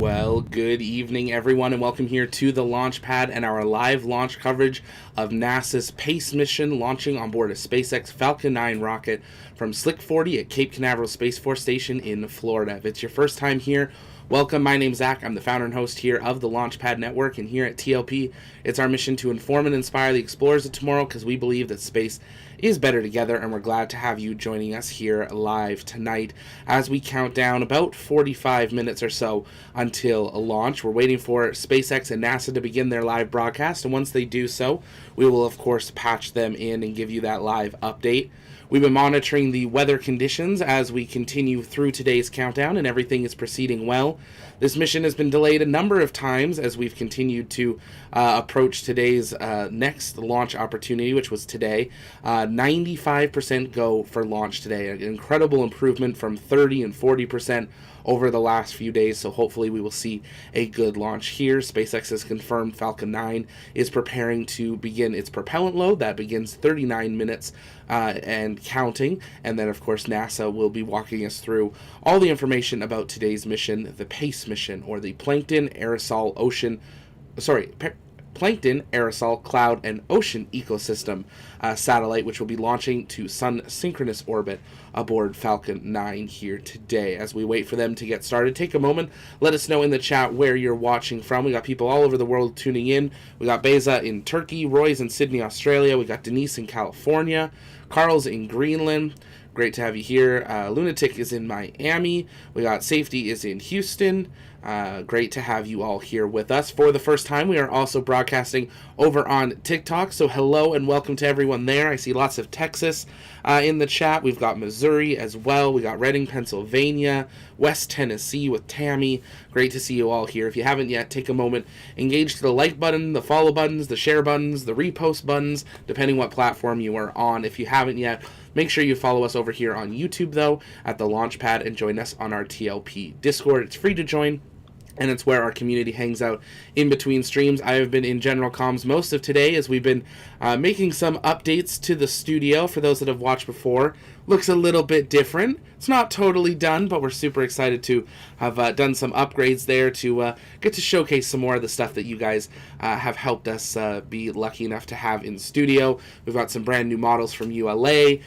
Well, good evening, everyone, and welcome here to the launch pad and our live launch coverage of NASA's space mission launching on board a SpaceX Falcon 9 rocket from Slick 40 at Cape Canaveral Space Force Station in Florida. If it's your first time here, welcome. My name's Zach. I'm the founder and host here of the Launchpad Network, and here at TLP, it's our mission to inform and inspire the explorers of tomorrow because we believe that space is better together, and we're glad to have you joining us here live tonight as we count down about 45 minutes or so until a launch. We're waiting for SpaceX and NASA to begin their live broadcast, and once they do so, we will of course patch them in and give you that live update. We've been monitoring the weather conditions as we continue through today's countdown, and everything is proceeding well. This mission has been delayed a number of times as we've continued to approach today's next launch opportunity, which was today. 95% go for launch today, an incredible improvement from 30 and 40% over the last few days, so hopefully we will see a good launch here. SpaceX has confirmed Falcon 9 is preparing to begin its propellant load. That begins 39 minutes and counting, and then of course NASA will be walking us through all the information about today's mission, the PACE mission, or the Plankton, Aerosol, Cloud, and Ocean Ecosystem satellite, which will be launching to Sun synchronous orbit aboard Falcon 9 here today. As we wait for them to get started, take a moment, let us know in the chat where you're watching from. We got people all over the world tuning in. We got Beza in Turkey, Roy's in Sydney, Australia. We got Denise in California, Carl's in Greenland. Great to have you here. Lunatic is in Miami. We got Safety is in Houston. Great to have you all here with us. For the first time, we are also broadcasting over on TikTok, so hello and welcome to everyone there. I see lots of Texas in the chat. We've got Missouri as well. We got Reading, Pennsylvania, West Tennessee with Tammy. Great to see you all here. If you haven't yet, take a moment, engage to the like button, the follow buttons, the share buttons, the repost buttons, depending what platform you are on. If you haven't yet, make sure you follow us over here on YouTube, though, at the Launchpad, and join us on our TLP Discord. It's free to join, and it's where our community hangs out in between streams. I have been in general comms most of today as we've been making some updates to the studio. For those that have watched before, looks a little bit different. It's not totally done, but we're super excited to have done some upgrades there to get to showcase some more of the stuff that you guys have helped us be lucky enough to have in studio. We've got some brand new models from ULA.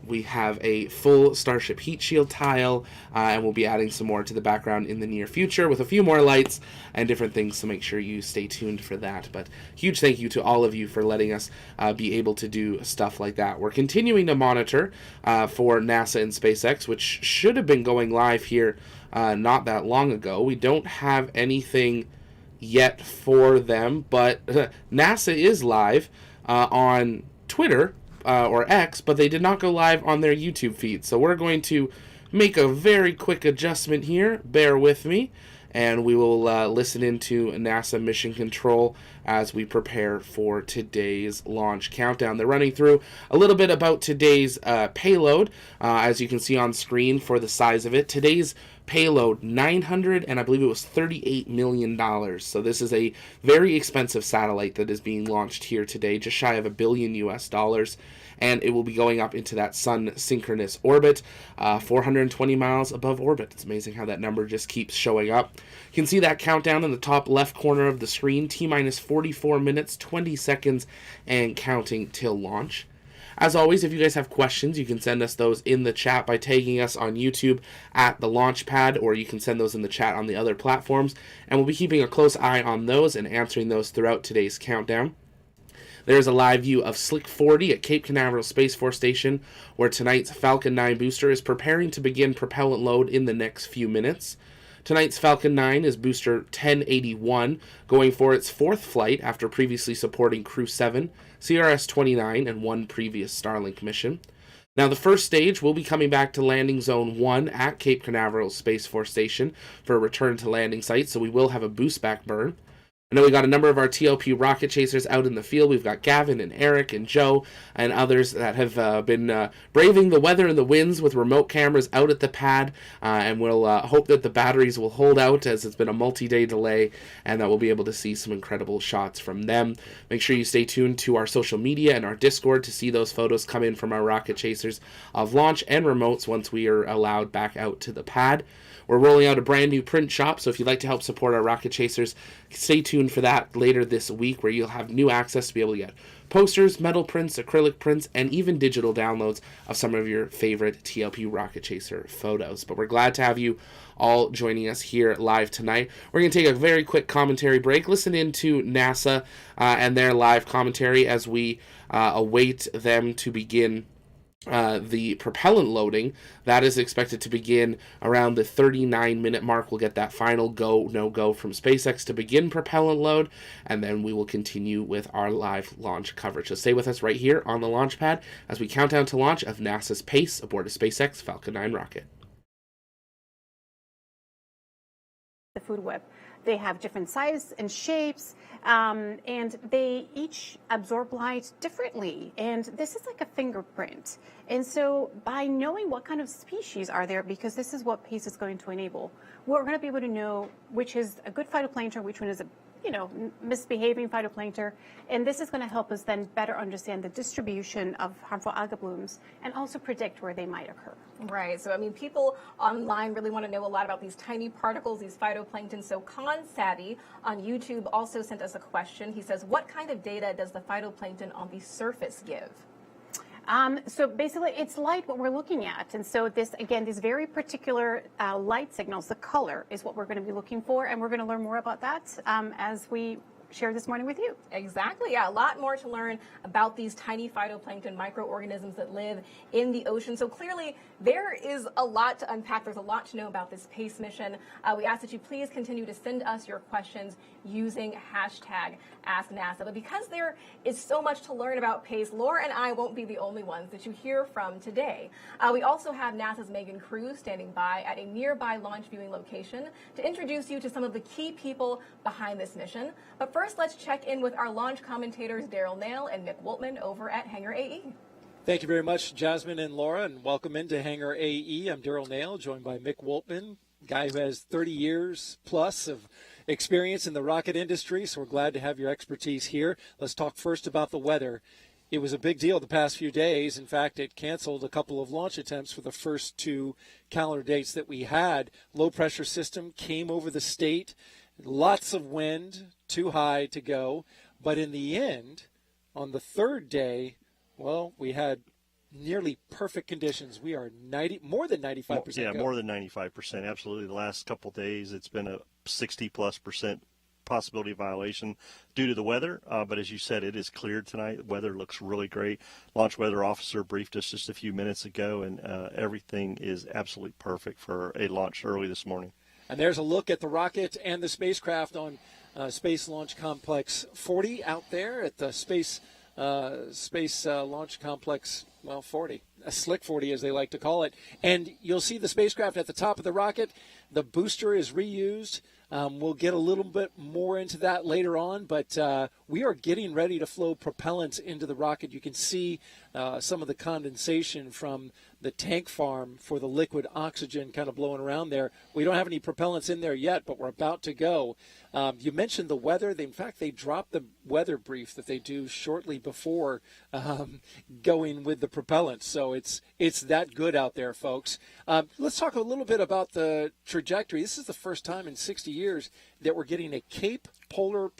We have a full Starship heat shield tile, and we'll be adding some more to the background in the near future with a few more lights and different things, so make sure you stay tuned for that. But huge thank you to all of you for letting us be able to do stuff like that. We're continuing to monitor for NASA and SpaceX, which should have been going live here not that long ago. We don't have anything yet for them, but NASA is live on Twitter or X, but they did not go live on their YouTube feed. So we're going to make a very quick adjustment here. Bear with me, and we will listen into NASA Mission Control as we prepare for today's launch countdown. They're running through a little bit about today's payload, as you can see on screen for the size of it. Today's payload, $900 and I believe it was $38 million. So this is a very expensive satellite that is being launched here today, just shy of $1 billion US. And it will be going up into that Sun synchronous orbit, 420 miles above orbit. It's amazing how that number just keeps showing up. You can see that countdown in the top left corner of the screen, T-minus 44 minutes, 20 seconds, and counting till launch. As always, if you guys have questions, you can send us those in the chat by tagging us on YouTube at the Launchpad, or you can send those in the chat on the other platforms, and we'll be keeping a close eye on those and answering those throughout today's countdown. There's a live view of Slick 40 at Cape Canaveral Space Force Station, where tonight's Falcon 9 booster is preparing to begin propellant load in the next few minutes. Tonight's Falcon 9 is booster 1081, going for its fourth flight after previously supporting Crew 7, CRS-29, and one previous Starlink mission. Now, the first stage will be coming back to Landing Zone 1 at Cape Canaveral Space Force Station for a return to landing site, so we will have a boost back burn. I know we got a number of our TLP rocket chasers out in the field. We've got Gavin and Eric and Joe and others that have been braving the weather and the winds with remote cameras out at the pad, and we'll hope that the batteries will hold out as it's been a multi-day delay, and that we'll be able to see some incredible shots from them. Make sure you stay tuned to our social media and our Discord to see those photos come in from our rocket chasers of launch and remotes once we are allowed back out to the pad. We're rolling out a brand new print shop, so if you'd like to help support our rocket chasers, stay tuned for that later this week, where you'll have new access to be able to get posters, metal prints, acrylic prints, and even digital downloads of some of your favorite TLP rocket chaser photos. But we're glad to have you all joining us here live tonight. We're going to take a very quick commentary break, listen in to NASA and their live commentary as we await them to begin the propellant loading. That is expected to begin around the 39-minute mark. We'll get that final go, no-go from SpaceX to begin propellant load, and then we will continue with our live launch coverage. So stay with us right here on the launch pad as we count down to launch of NASA's PACE aboard a SpaceX Falcon 9 rocket. The food web. They have different sizes and shapes, and they each absorb light differently. And this is like a fingerprint. And so by knowing what kind of species are there, because this is what PACE is going to enable, we're going to be able to know which is a good phytoplankton, which one is a misbehaving phytoplankton, and this is going to help us then better understand the distribution of harmful algal blooms and also predict where they might occur. Right. So, I mean, people online really want to know a lot about these tiny particles, these phytoplankton. So, Savvy on YouTube also sent us a question. He says, what kind of data does the phytoplankton on the surface give? So basically, it's light what we're looking at. And so this, again, these very particular light signals, the color is what we're going to be looking for. And we're going to learn more about that as we share this morning with you. Exactly. Yeah, a lot more to learn about these tiny phytoplankton microorganisms that live in the ocean. So clearly, there is a lot to unpack. There's a lot to know about this PACE mission. We ask that you please continue to send us your questions using hashtag AskNASA. But because there is so much to learn about PACE, Laura and I won't be the only ones that you hear from today. We also have NASA's Megan Cruz standing by at a nearby launch viewing location to introduce you to some of the key people behind this mission. But first, let's check in with our launch commentators, Daryl Nail and Mick Woltman over at Hangar AE. Thank you very much, Jasmine and Laura, and welcome into Hangar AE. I'm Daryl Nail, joined by Mick Woltman, guy who has 30 years plus of experience in the rocket industry, so we're glad to have your expertise here. Let's talk first about the weather. It was a big deal the past few days. In fact, it canceled a couple of launch attempts for the first two calendar dates that we had. Low pressure system came over the state, lots of wind, too high to go. But in the end, on the third day, well, we had nearly perfect conditions. We are more than 95%. Yeah, more than 95%. Absolutely. The last couple of days, it's been a 60+% possibility violation due to the weather. But as you said, it is cleared tonight. The weather looks really great. Launch weather officer briefed us just a few minutes ago, and everything is absolutely perfect for a launch early this morning. And there's a look at the rocket and the spacecraft on Space Launch Complex 40 out there at the Space Launch Complex, 40, a slick 40 as they like to call it. And you'll see the spacecraft at the top of the rocket. The booster is reused. We'll get a little bit more into that later on, but we are getting ready to flow propellant into the rocket. You can see some of the condensation from the tank farm for the liquid oxygen kind of blowing around there. We don't have any propellants in there yet, but we're about to go. You mentioned the weather. In fact, they dropped the weather brief that they do shortly before going with the propellant. So it's that good out there, folks. Let's talk a little bit about the trajectory. This is the first time in 60 years that we're getting a Cape polar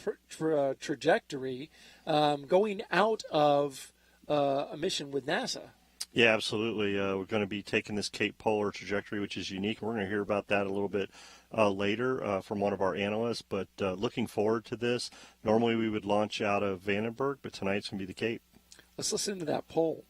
trajectory going out of a mission with NASA. Yeah, absolutely. We're going to be taking this Cape Polar trajectory, which is unique. We're going to hear about that a little bit later from one of our analysts, but looking forward to this. Normally we would launch out of Vandenberg, but tonight's going to be the Cape. Let's listen to that poll.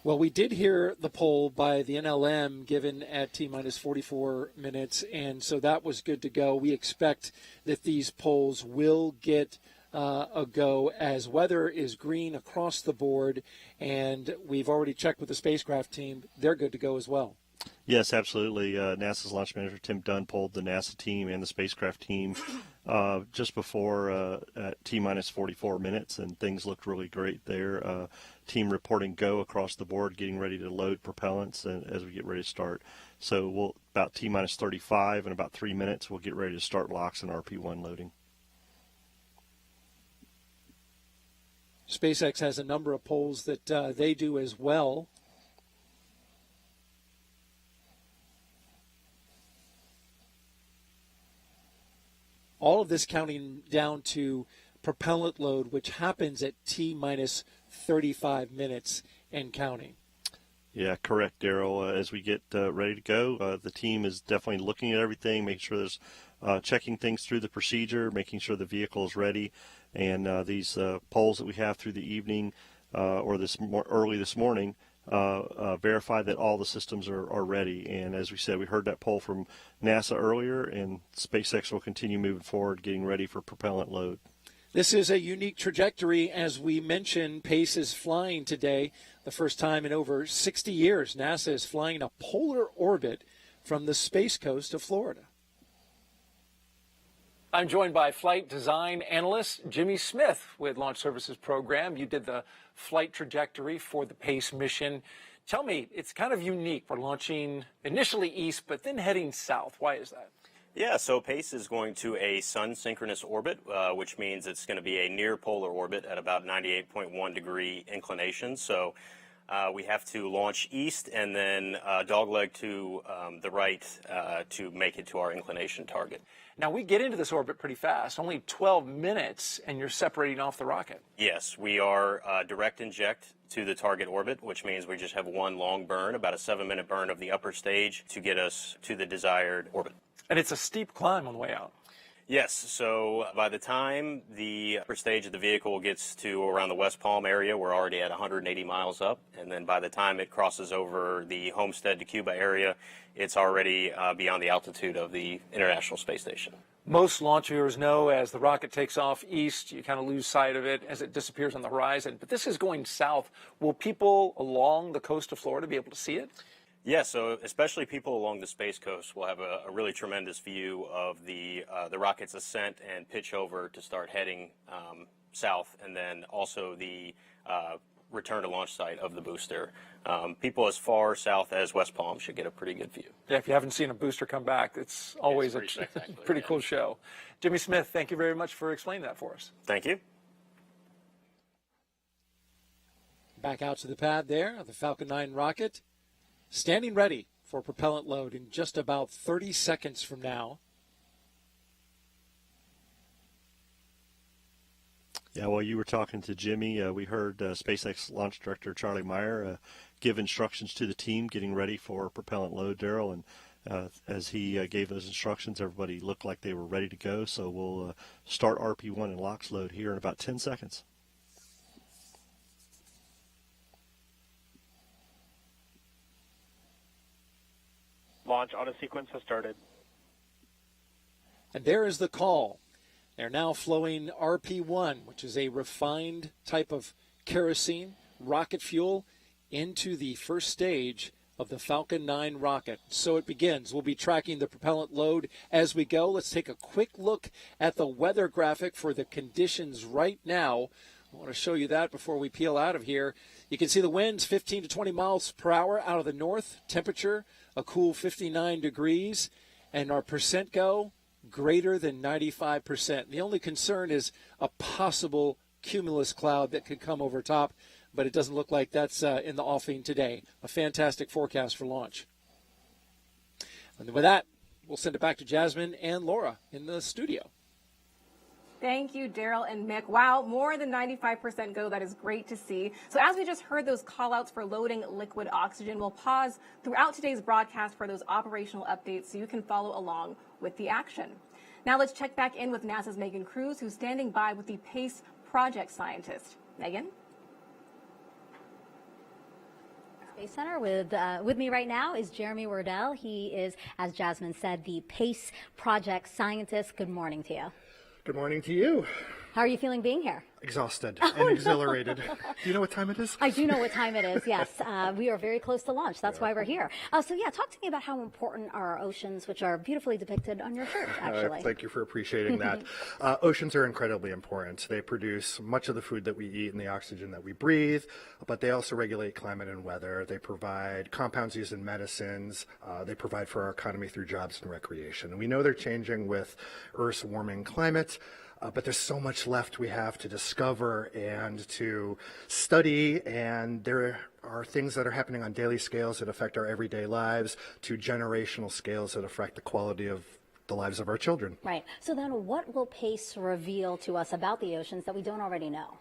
Well, we did hear the poll by the NLM given at T-minus 44 minutes, and so that was good to go. We expect that these polls will get a go, as weather is green across the board, and we've already checked with the spacecraft team. They're good to go as well. Yes, absolutely. NASA's launch manager, Tim Dunn, polled the NASA team and the spacecraft team just before at T-minus 44 minutes, and things looked really great there. Team reporting go across the board, getting ready to load propellants as we get ready to start. So we'll about T-minus 35 in about 3 minutes, we'll get ready to start LOX and RP-1 loading. SpaceX has a number of polls that they do as well. All of this counting down to propellant load, which happens at T-minus 35 minutes and counting. Yeah, correct, Daryl. As we get ready to go, the team is definitely looking at everything, making sure there's checking things through the procedure, making sure the vehicle is ready, and these polls that we have through the evening or early this morning verify that all the systems are ready. And as we said, we heard that poll from NASA earlier, and SpaceX will continue moving forward, getting ready for propellant load. This is a unique trajectory. As we mentioned, Pace is flying today. The first time in over 60 years, NASA is flying a polar orbit from the Space Coast of Florida. I'm joined by flight design analyst Jimmy Smith with Launch Services Program. You did the flight trajectory for the Pace mission. Tell me, it's kind of unique. We're launching initially east, but then heading south. Why is that? Yeah, so Pace is going to a sun-synchronous orbit, which means it's going to be a near-polar orbit at about 98.1 degree inclination. So we have to launch east and then dogleg to the right to make it to our inclination target. Now, we get into this orbit pretty fast, only 12 minutes, and you're separating off the rocket. Yes, we are direct inject to the target orbit, which means we just have one long burn, about a 7-minute burn of the upper stage to get us to the desired orbit. And it's a steep climb on the way out. Yes, so by the time the upper stage of the vehicle gets to around the West Palm area, we're already at 180 miles up. And then by the time it crosses over the Homestead to Cuba area, it's already beyond the altitude of the International Space Station. Most launch viewers know as the rocket takes off east, you kind of lose sight of it as it disappears on the horizon. But this is going south. Will people along the coast of Florida be able to see it? Yeah, so especially people along the Space Coast will have a really tremendous view of the rocket's ascent and pitch over to start heading south, and then also the return to launch site of the booster. People as far south as West Palm should get a pretty good view. Yeah, if you haven't seen a booster come back, it's always a pretty cool show. Jimmy Smith, thank you very much for explaining that for us. Thank you. Back out to the pad there of the Falcon 9 rocket. Standing ready for propellant load in just about 30 seconds from now. Yeah, while you were talking to Jimmy, we heard SpaceX launch director Charlie Meyer give instructions to the team getting ready for propellant load, Daryl. And as he gave those instructions, everybody looked like they were ready to go. So we'll start RP-1 and LOX load here in about 10 seconds. Launch auto sequence has started. And there is the call. They're now flowing RP-1, which is a refined type of kerosene, rocket fuel, into the first stage of the Falcon 9 rocket. So it begins. We'll be tracking the propellant load as we go. Let's take a quick look at the weather graphic for the conditions right now. I want to show you that before we peel out of here. You can see the winds 15 to 20 miles per hour out of the north. Temperature, a cool 59 degrees. And our percent go, greater than 95%. The only concern is a possible cumulus cloud that could come over top, but it doesn't look like that's in the offing today. A fantastic forecast for launch. And with that, we'll send it back to Jasmine and Laura in the studio. Thank you, Daryl and Mick. Wow, more than 95% go. That is great to see. So as we just heard those call outs for loading liquid oxygen, we'll pause throughout today's broadcast for those operational updates so you can follow along with the action. Now let's check back in with NASA's Megan Cruz, who's standing by with the PACE project scientist. Megan? Space Center with me right now is Jeremy Wardell. He is, as Jasmine said, the PACE project scientist. Good morning to you. Good morning to you. How are you feeling being here? Exhausted and exhilarated. Do you know what time it is? I do know what time it is, yes. We are very close to launch. That's why we're here. Talk to me about how important are our oceans, which are beautifully depicted on your shirt, actually. Thank you for appreciating that. Oceans are incredibly important. They produce much of the food that we eat and the oxygen that we breathe, but they also regulate climate and weather. They provide compounds used in medicines. They provide for our economy through jobs and recreation. And we know they're changing with Earth's warming climate. But there's so much left we have to discover and to study, and there are things that are happening on daily scales that affect our everyday lives to generational scales that affect the quality of the lives of our children. Right. So then what will PACE reveal to us about the oceans that we don't already know?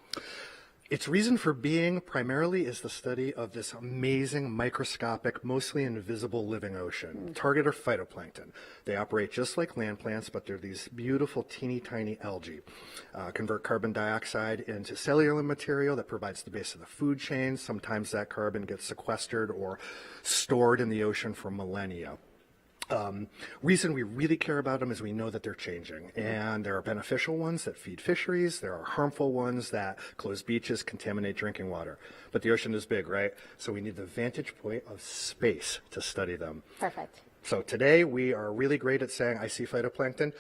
Its reason for being primarily is the study of this amazing microscopic, mostly invisible living ocean. Target are phytoplankton. They operate just like land plants, but they're these beautiful teeny tiny algae. Convert carbon dioxide into cellular material that provides the base of the food chain. Sometimes that carbon gets sequestered or stored in the ocean for millennia. Reason we really care about them is we know that they're changing, and there are beneficial ones that feed fisheries. There are harmful ones that close beaches, contaminate drinking water. But the ocean is big, right? So we need the vantage point of space to study them. Perfect. So today we are really great at saying, I see phytoplankton.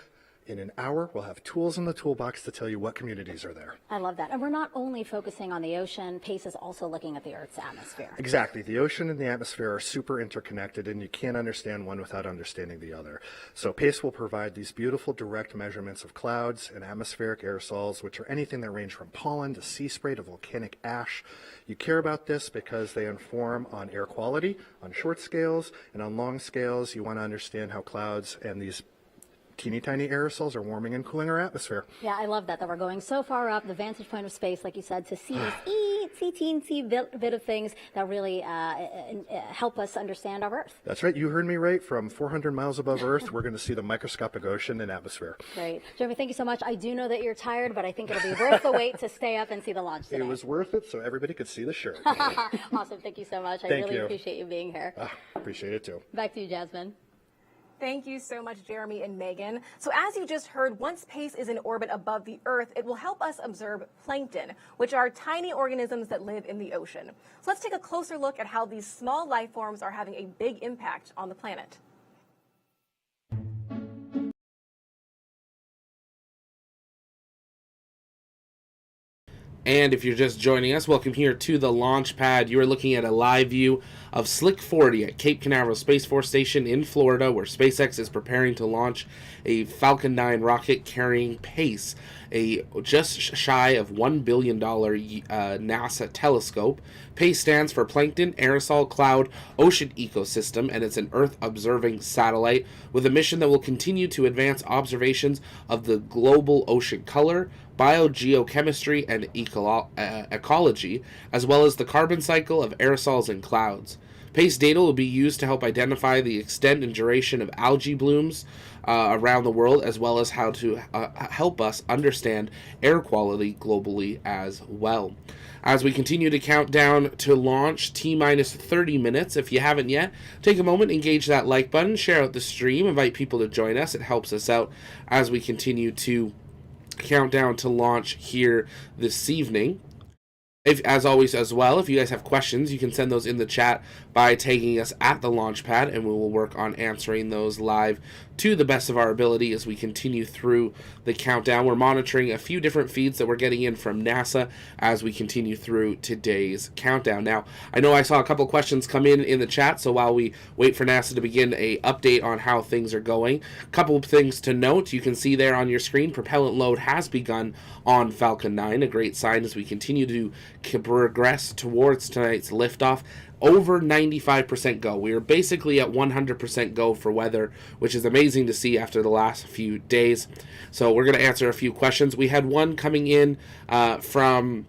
In an hour, we'll have tools in the toolbox to tell you what communities are there. I love that. And we're not only focusing on the ocean, PACE is also looking at the Earth's atmosphere. Exactly. The ocean and the atmosphere are super interconnected, and you can't understand one without understanding the other. So PACE will provide these beautiful direct measurements of clouds and atmospheric aerosols, which are anything that range from pollen to sea spray to volcanic ash. You care about this because they inform on air quality, on short scales, and on long scales. You want to understand how clouds and these teeny tiny aerosols are warming and cooling our atmosphere. Yeah, I love that we're going so far up the vantage point of space, like you said, to see this teensy bit of things that really help us understand our Earth. That's right. You heard me right. From 400 miles above Earth, we're going to see the microscopic ocean and atmosphere. Great. Jeremy, thank you so much. I do know that you're tired, but I think it'll be worth the wait to stay up and see the launch today. It was worth it so everybody could see the shirt. Awesome. Thank you so much. I really appreciate you being here. Appreciate it too. Back to you, Jasmine. Thank you so much, Jeremy and Megan. So as you just heard, once PACE is in orbit above the Earth, it will help us observe plankton, which are tiny organisms that live in the ocean. So let's take a closer look at how these small life forms are having a big impact on the planet. And if you're just joining us, welcome here to the launch pad. You are looking at a live view of Slick 40 at Cape Canaveral Space Force Station in Florida, where SpaceX is preparing to launch a Falcon 9 rocket carrying PACE, a just shy of $1 billion NASA telescope. PACE stands for Plankton, Aerosol, Cloud, Ocean Ecosystem, and it's an Earth-observing satellite with a mission that will continue to advance observations of the global ocean color, biogeochemistry, and ecology, as well as the carbon cycle of aerosols and clouds. PACE data will be used to help identify the extent and duration of algae blooms around the world, as well as how to help us understand air quality globally as well. As we continue to count down to launch, T-minus 30 minutes. If you haven't yet, take a moment, engage that like button, share out the stream, invite people to join us. It helps us out as we continue to countdown to launch here this evening. As always, as well, if you guys have questions, you can send those in the chat by tagging us at the launch pad, and we will work on answering those live to the best of our ability as we continue through the countdown. We're monitoring a few different feeds that we're getting in from NASA as we continue through today's countdown. Now, I know I saw a couple questions come in the chat, so while we wait for NASA to begin a update on how things are going, a couple of things to note. You can see there on your screen, propellant load has begun on Falcon 9, a great sign as we continue to progress towards tonight's liftoff. Over 95% go. We are basically at 100% go for weather, which is amazing to see after the last few days. So we're going to answer a few questions. We had one coming in from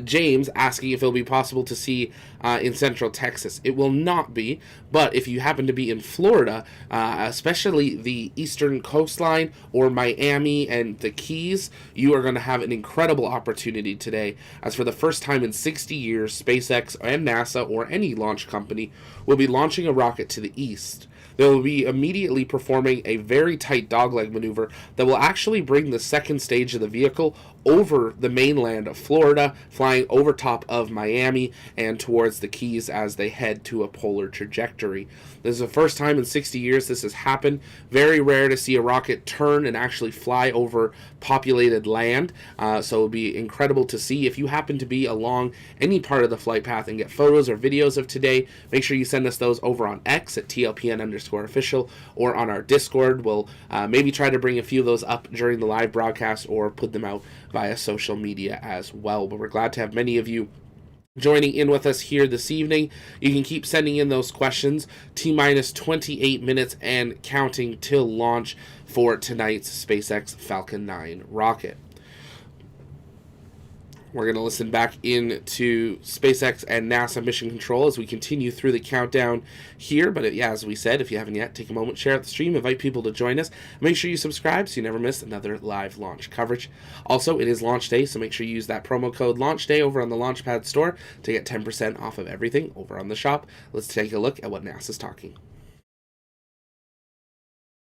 James asking if it'll be possible to see in Central Texas. It will not be, but if you happen to be in Florida, especially the eastern coastline or Miami and the Keys, you are going to have an incredible opportunity today, as for the first time in 60 years, SpaceX and NASA or any launch company will be launching a rocket to the east. They will be immediately performing a very tight dogleg maneuver that will actually bring the second stage of the vehicle over the mainland of Florida, flying over top of Miami and towards the Keys as they head to a polar trajectory. This is the first time in 60 years this has happened. Very rare to see a rocket turn and actually fly over populated land, so it'll be incredible to see. If you happen to be along any part of the flight path and get photos or videos of today, make sure you send us those over on X at @TLPN_official or on our Discord. We'll maybe try to bring a few of those up during the live broadcast or put them out via social media as well. But we're glad to have many of you joining in with us here this evening. You can keep sending in those questions. T-minus 28 minutes and counting till launch for tonight's SpaceX Falcon 9 rocket. We're going to listen back into SpaceX and NASA Mission Control as we continue through the countdown here. But yeah, as we said, if you haven't yet, take a moment, share out the stream, invite people to join us. Make sure you subscribe so you never miss another live launch coverage. Also, it is launch day, so make sure you use that promo code LAUNCHDAY over on the Launchpad store to get 10% off of everything over on the shop. Let's take a look at what NASA's talking.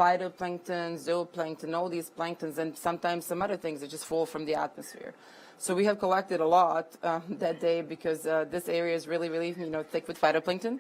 Phytoplankton, zooplankton, all these planktons, and sometimes some other things that just fall from the atmosphere. So we have collected a lot that day because this area is really, really, thick with phytoplankton.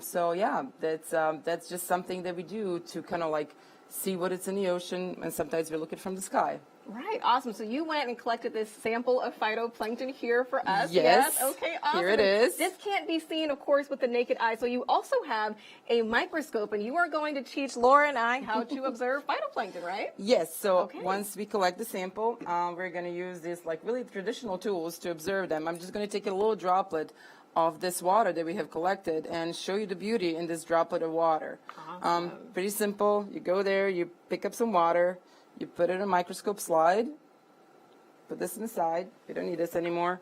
So yeah, that's just something that we do to kind of like see what it's in the ocean, and sometimes we look at it from the sky. Right, awesome. So you went and collected this sample of phytoplankton here for us. Yes. Okay, awesome. Here it is. This can't be seen, of course, with the naked eye. So you also have a microscope, and you are going to teach Laura and I how to observe phytoplankton, right? Yes. So Okay. once we collect the sample, we're going to use these like really traditional tools to observe them. I'm just going to take a little droplet of this water that we have collected and show you the beauty in this droplet of water. Awesome. Pretty simple. You go there, you pick up some water, you put it in a microscope slide, put this in the side. We don't need this anymore.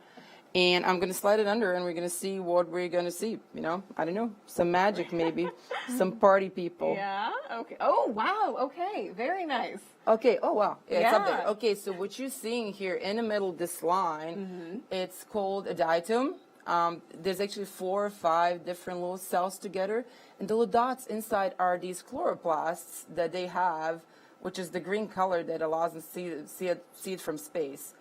And I'm going to slide it under, and we're going to see what we're going to see. I don't know, some magic maybe, some party people. Yeah, okay. Oh, wow, okay, very nice. Okay, oh wow, yeah, it's up there. Yeah. Okay, so what you're seeing here in the middle of this line, it's called a diatom. There's actually 4 or 5 different little cells together, and the little dots inside are these chloroplasts that they have, which is the green color that allows them to see it from space.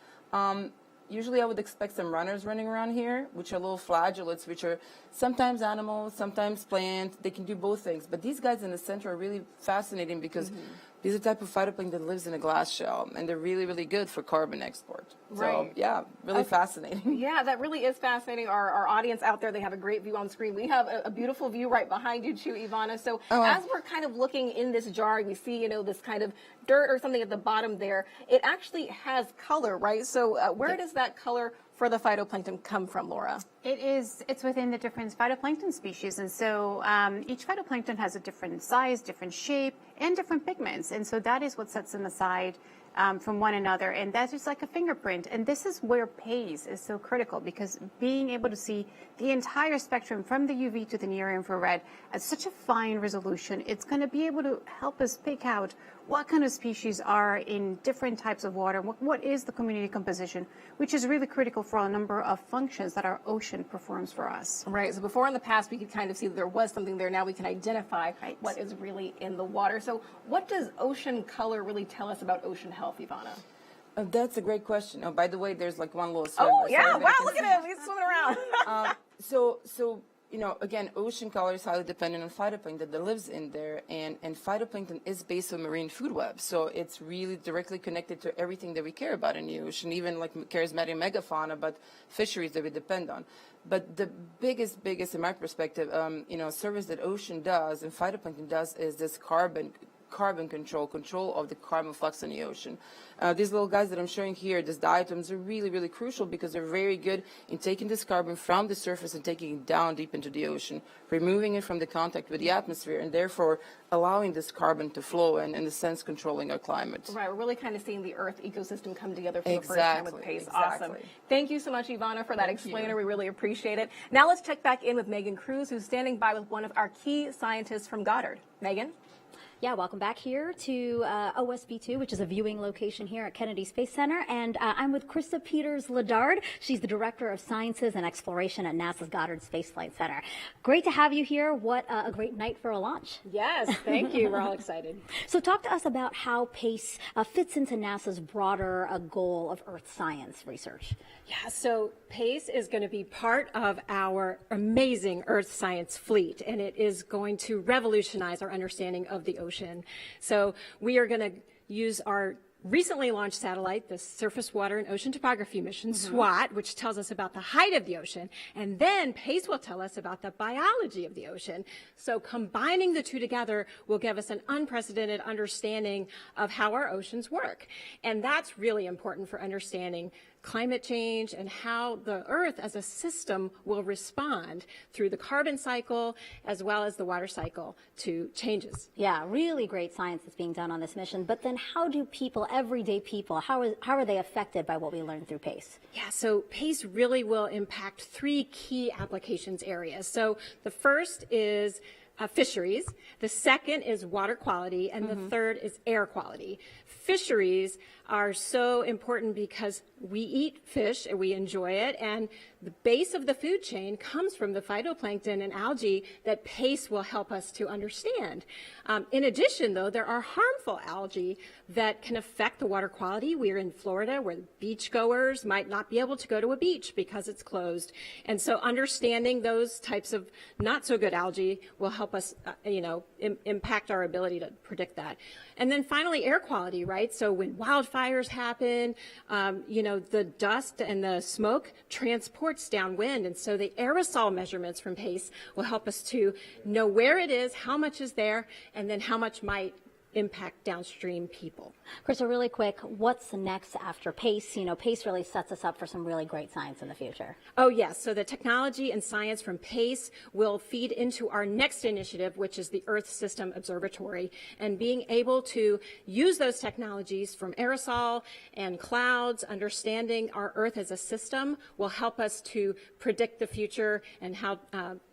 Usually I would expect some runners running around here, which are little flagellates, which are sometimes animals, sometimes plant. They can do both things. But these guys in the center are really fascinating because these are the type of phytoplankton that lives in a glass shell, and they're really, really good for carbon export. Right. So, yeah, really fascinating. Yeah, that really is fascinating. Our audience out there, they have a great view on screen. We have a beautiful view right behind you too, Ivana. So as we're kind of looking in this jar, we see, this kind of dirt or something at the bottom there. It actually has color, right? So where does that color for the phytoplankton come from, Laura? It's within the different phytoplankton species. And so each phytoplankton has a different size, different shape, and different pigments. And so that is what sets them aside from one another. And that's just like a fingerprint. And this is where PACE is so critical, because being able to see the entire spectrum from the UV to the near infrared at such a fine resolution, it's going to be able to help us pick out what kind of species are in different types of water, what is the community composition, which is really critical for a number of functions that our ocean performs for us. Right. So before in the past, we could kind of see that there was something there. Now we can identify what is really in the water. So what does ocean color really tell us about ocean health, Ivana? That's a great question. Oh, by the way, there's like one little Oh, swimmer, yeah. so Wow, look at him. He's swimming around. So again, ocean color is highly dependent on phytoplankton that lives in there, and phytoplankton is based on marine food webs, so it's really directly connected to everything that we care about in the ocean, even like charismatic megafauna, but fisheries that we depend on. But the biggest, in my perspective, service that ocean does and phytoplankton does is this carbon carbon control of the carbon flux in the ocean. These little guys that I'm showing here, these diatoms, are really, really crucial because they're very good in taking this carbon from the surface and taking it down deep into the ocean, removing it from the contact with the atmosphere, and therefore allowing this carbon to flow and, in a sense, controlling our climate. Right, we're really kind of seeing the Earth ecosystem come together for the first time with PACE. Awesome. Thank you so much, Ivana, for that explainer. We really appreciate it. Now let's check back in with Megan Cruz, who's standing by with one of our key scientists from Goddard. Megan? Yeah, welcome back here to OSB2, which is a viewing location here at Kennedy Space Center. And I'm with Krista Peters-Ladard. She's the Director of Sciences and Exploration at NASA's Goddard Space Flight Center. Great to have you here. What a great night for a launch. Yes, thank you. We're all excited. So talk to us about how PACE fits into NASA's broader goal of Earth science research. Yeah, so PACE is going to be part of our amazing Earth science fleet, and it is going to revolutionize our understanding of the ocean. So we are going to use our recently launched satellite, the Surface Water and Ocean Topography Mission, SWOT, which tells us about the height of the ocean, and then PACE will tell us about the biology of the ocean. So combining the two together will give us an unprecedented understanding of how our oceans work. And that's really important for understanding climate change and how the Earth as a system will respond through the carbon cycle as well as the water cycle to changes. Yeah, really great science that's being done on this mission. But then how do people, everyday people, how are they affected by what we learned through PACE? Yeah, so PACE really will impact three key applications areas. So the first is fisheries, the second is water quality, and the third is air quality. Fisheries are so important because we eat fish and we enjoy it, and the base of the food chain comes from the phytoplankton and algae that PACE will help us to understand. In addition, though, there are harmful algae that can affect the water quality. We're in Florida where beachgoers might not be able to go to a beach because it's closed. And so understanding those types of not so good algae will help us, impact our ability to predict that. And then finally, air quality, right? So when wildfires happen, the dust and the smoke transports downwind. And so the aerosol measurements from PACE will help us to know where it is, how much is there, and then how much might impact downstream people. Krista, really quick, what's next after PACE? PACE really sets us up for some really great science in the future. Oh, yes. So the technology and science from PACE will feed into our next initiative, which is the Earth System Observatory. And being able to use those technologies from aerosol and clouds, understanding our Earth as a system, will help us to predict the future and how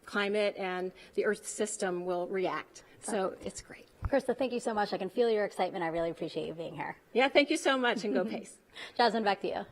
climate and the Earth system will react. So it's great. Krista, thank you so much. I can feel your excitement. I really appreciate you being here. Yeah, thank you so much, and go PACE. Jasmine, back to you.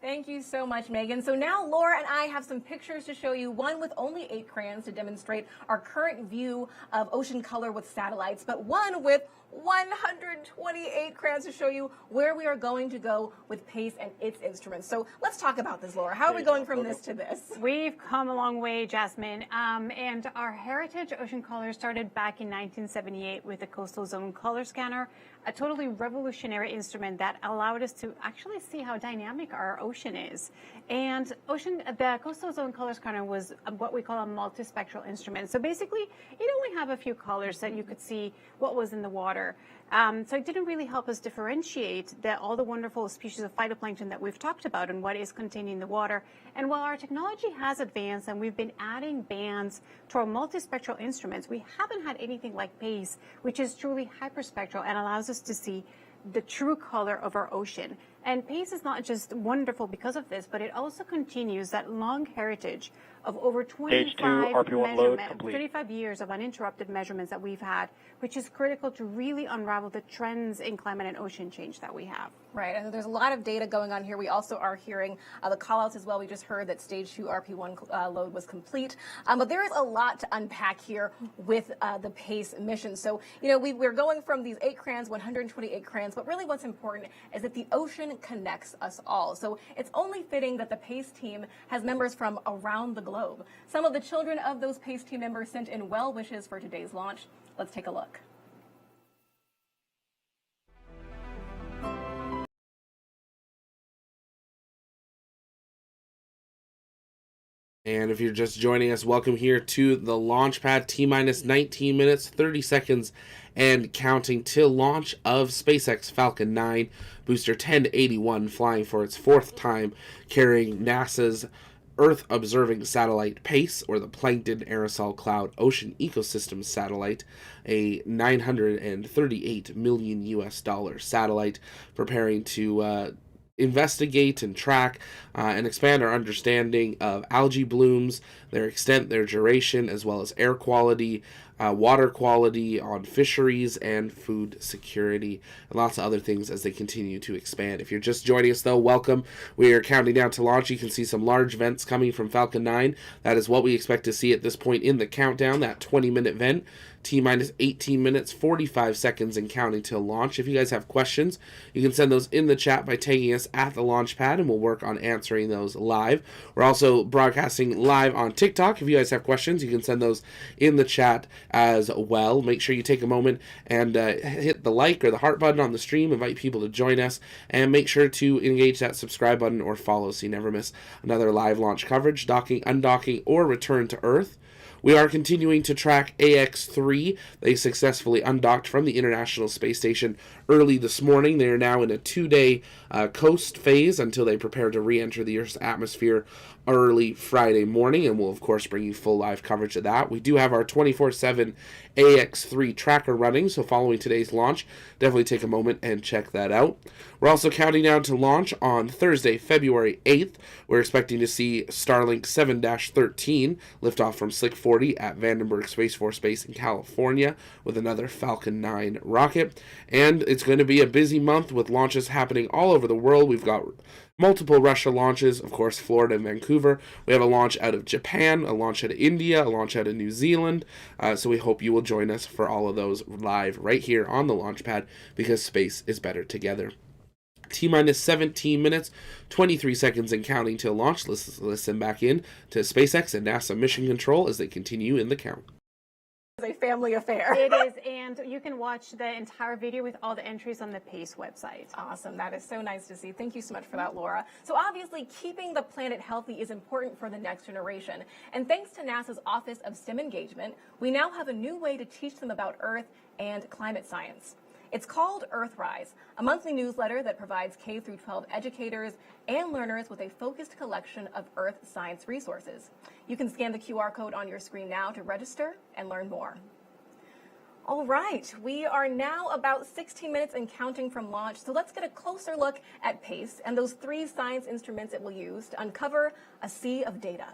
Thank you so much, Megan. So now Laura and I have some pictures to show you, one with only 8 crayons to demonstrate our current view of ocean color with satellites, but one with 128 crayons to show you where we are going to go with PACE and its instruments. So let's talk about this, Laura. How are we going from this to this? We've come a long way, Jasmine. And our heritage ocean color started back in 1978 with the Coastal Zone Color Scanner, a totally revolutionary instrument that allowed us to actually see how dynamic our ocean is. And the Coastal Zone Color Scanner was what we call a multispectral instrument. So basically, it only have a few colors that you could see what was in the water. So it didn't really help us differentiate all the wonderful species of phytoplankton that we've talked about and what is contained in the water. And while our technology has advanced and we've been adding bands to our multispectral instruments, we haven't had anything like PACE, which is truly hyperspectral and allows us to see the true color of our ocean. And PACE is not just wonderful because of this, but it also continues that long heritage of over 25 years of uninterrupted measurements that we've had, which is critical to really unravel the trends in climate and ocean change that we have. Right, and there's a lot of data going on here. We also are hearing the callouts as well. We just heard that stage 2 RP1 load was complete. But there is a lot to unpack here with the PACE mission. So, we're going from these 8 crayons, 128 crayons, but really what's important is that the ocean connects us all. So it's only fitting that the PACE team has members from around the globe. Some of the children of those PACE team members sent in well wishes for today's launch. Let's take a look. And if you're just joining us, welcome here to the launch pad. T-minus 19 minutes, 30 seconds, and counting till launch of SpaceX Falcon 9 booster 1081, flying for its fourth time, carrying NASA's Earth-observing satellite PACE, or the Plankton Aerosol Cloud Ocean Ecosystem Satellite, a $938 million US satellite, preparing to investigate and track and expand our understanding of algae blooms, their extent, their duration, as well as air quality, water quality on fisheries, and food security, and lots of other things as they continue to expand. If you're just joining us, though, welcome. We are counting down to launch. You can see some large vents coming from Falcon 9. That is what we expect to see at this point in the countdown, that 20-minute vent. T-minus 18 minutes, 45 seconds, and counting till launch. If you guys have questions, you can send those in the chat by tagging us at the launch pad, and we'll work on answering those live. We're also broadcasting live on TikTok. If you guys have questions, you can send those in the chat as well. Make sure you take a moment and hit the like or the heart button on the stream, invite people to join us, and make sure to engage that subscribe button or follow so you never miss another live launch coverage, docking, undocking, or return to Earth. We are continuing to track AX-3. They successfully undocked from the International Space Station early this morning. They are now in a 2-day coast phase until they prepare to re-enter the Earth's atmosphere early Friday morning, and we'll, of course, bring you full live coverage of that. We do have our 24/7 AX-3 tracker running, so following today's launch, definitely take a moment and check that out. We're also counting down to launch on Thursday, February 8th. We're expecting to see Starlink 7-13 lift off from Slick 40 at Vandenberg Space Force Base in California with another Falcon 9 rocket. And it's going to be a busy month with launches happening all over the world. We've got multiple Russia launches, of course, Florida and Vancouver. We have a launch out of Japan, a launch out of India, a launch out of New Zealand. So we hope you will join us for all of those live right here on the launch pad, because space is better together. T-minus 17 minutes, 23 seconds, and counting till launch. Let's listen back in to SpaceX and NASA Mission Control as they continue in the count. A family affair. It is, and you can watch the entire video with all the entries on the PACE website. Awesome. That is so nice to see. Thank you so much for that, Laura. So obviously, keeping the planet healthy is important for the next generation. And thanks to NASA's Office of STEM Engagement, we now have a new way to teach them about Earth and climate science. It's called Earthrise, a monthly newsletter that provides K-12 educators and learners with a focused collection of Earth science resources. You can scan the QR code on your screen now to register and learn more. All right, we are now about 16 minutes and counting from launch, so let's get a closer look at PACE and those 3 science instruments it will use to uncover a sea of data.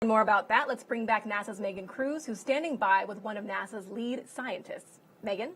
More about that, let's bring back NASA's Megan Cruz, who's standing by with one of NASA's lead scientists. Megan?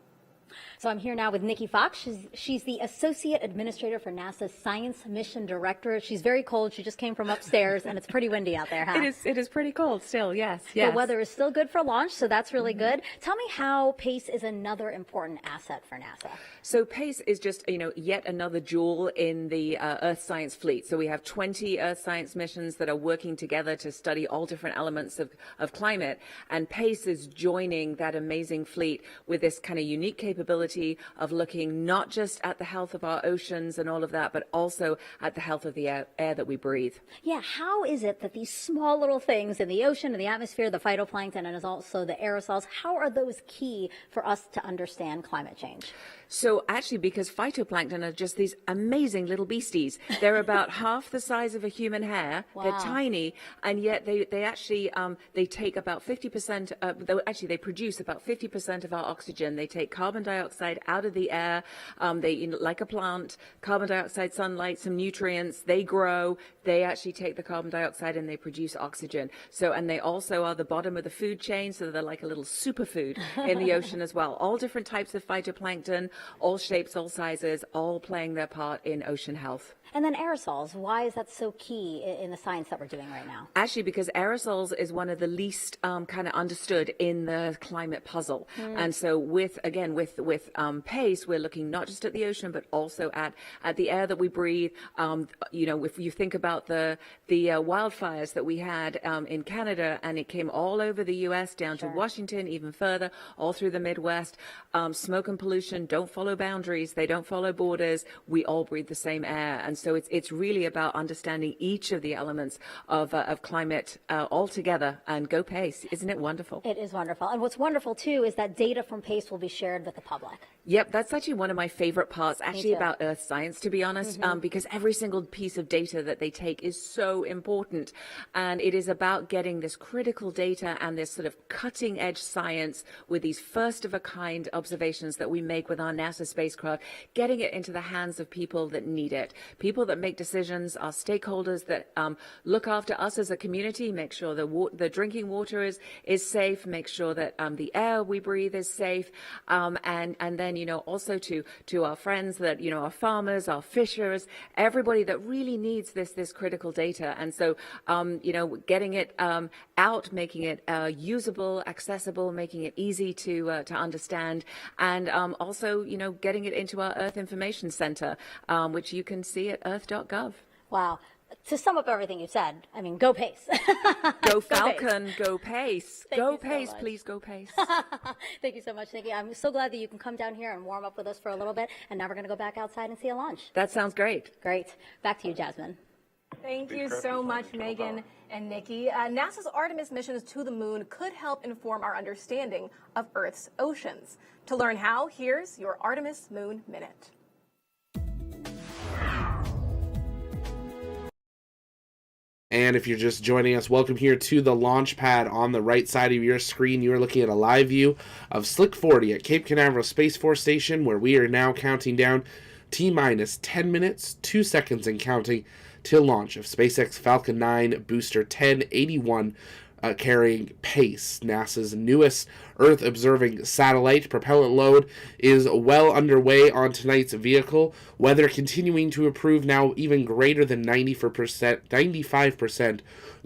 So I'm here now with Nikki Fox. She's the Associate Administrator for NASA's Science Mission Director. She's very cold. She just came from upstairs, and it's pretty windy out there, huh? It is pretty cold still, yes. The weather is still good for launch, so that's really good. Tell me how PACE is another important asset for NASA. So PACE is just, yet another jewel in the Earth science fleet. So we have 20 Earth science missions that are working together to study all different elements of climate. And PACE is joining that amazing fleet with this kind of unique capability of looking not just at the health of our oceans and all of that, but also at the health of the air that we breathe. Yeah, how is it that these small little things in the ocean, in the atmosphere, the phytoplankton, and also the aerosols, how are those key for us to understand climate change? So actually, because phytoplankton are just these amazing little beasties, they're about half the size of a human hair. Wow. They're tiny, and yet they actually they take about 50%. They produce about 50% of our oxygen. They take carbon dioxide out of the air. Like a plant, carbon dioxide, sunlight, some nutrients. They grow. They actually take the carbon dioxide and they produce oxygen. So, and they also are the bottom of the food chain, so they're like a little superfood in the ocean as well. All different types of phytoplankton, all shapes, all sizes, all playing their part in ocean health. And then aerosols, why is that so key in the science that we're doing right now? Actually, because aerosols is one of the least kind of understood in the climate puzzle. And so with PACE, we're looking not just at the ocean, but also at the air that we breathe. If you think about the wildfires that we had in Canada, and it came all over the U.S. down to Washington, even further, all through the Midwest, smoke and pollution don't follow boundaries. They don't follow borders. We all breathe the same air. And so it's really about understanding each of the elements of climate all together. And go PACE. Isn't it wonderful? It is wonderful. And what's wonderful, too, is that data from PACE will be shared with the public. Yep, that's actually one of my favorite parts, actually, about Earth science, to be honest, because every single piece of data that they take is so important. And it is about getting this critical data and this sort of cutting edge science with these first of a kind observations that we make with our NASA spacecraft, getting it into the hands of people that need it, people that make decisions, our stakeholders that look after us as a community, make sure the drinking water is safe, make sure that the air we breathe is safe, and then also to our friends that our farmers, our fishers, everybody that really needs this critical data. And so getting it out, making it usable, accessible, making it easy to understand, and also getting it into our Earth Information Center, which you can see at earth.gov. Wow. To sum up everything you said, I mean, go PACE. Go Falcon, go PACE. Go PACE, so please go PACE. Thank you so much, Nikki. I'm so glad that you can come down here and warm up with us for a little bit, and now we're going to go back outside and see a launch. That sounds great. Great. Back to you, Jasmine. Thank you so much, Megan and Nikki. NASA's Artemis missions to the moon could help inform our understanding of Earth's oceans. To learn how, here's your Artemis Moon Minute. And if you're just joining us, welcome here to the launch pad. On the right side of your screen, you're looking at a live view of Slick 40 at Cape Canaveral Space Force Station, where we are now counting down T-minus 10 minutes, 2 seconds and counting till launch of SpaceX Falcon 9 Booster 1081, carrying PACE, NASA's newest Earth-observing satellite. Propellant load is well underway on tonight's vehicle. Weather continuing to improve, now even greater than 95%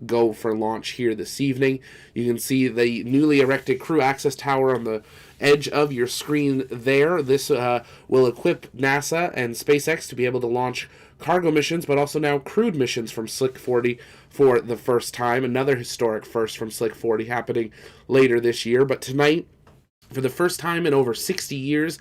go for launch here this evening. You can see the newly erected crew access tower on the edge of your screen there. This will equip NASA and SpaceX to be able to launch cargo missions, but also now crewed missions from Slick 40 for the first time. Another historic first from Slick 40 happening later this year. But tonight, for the first time in over 60 years,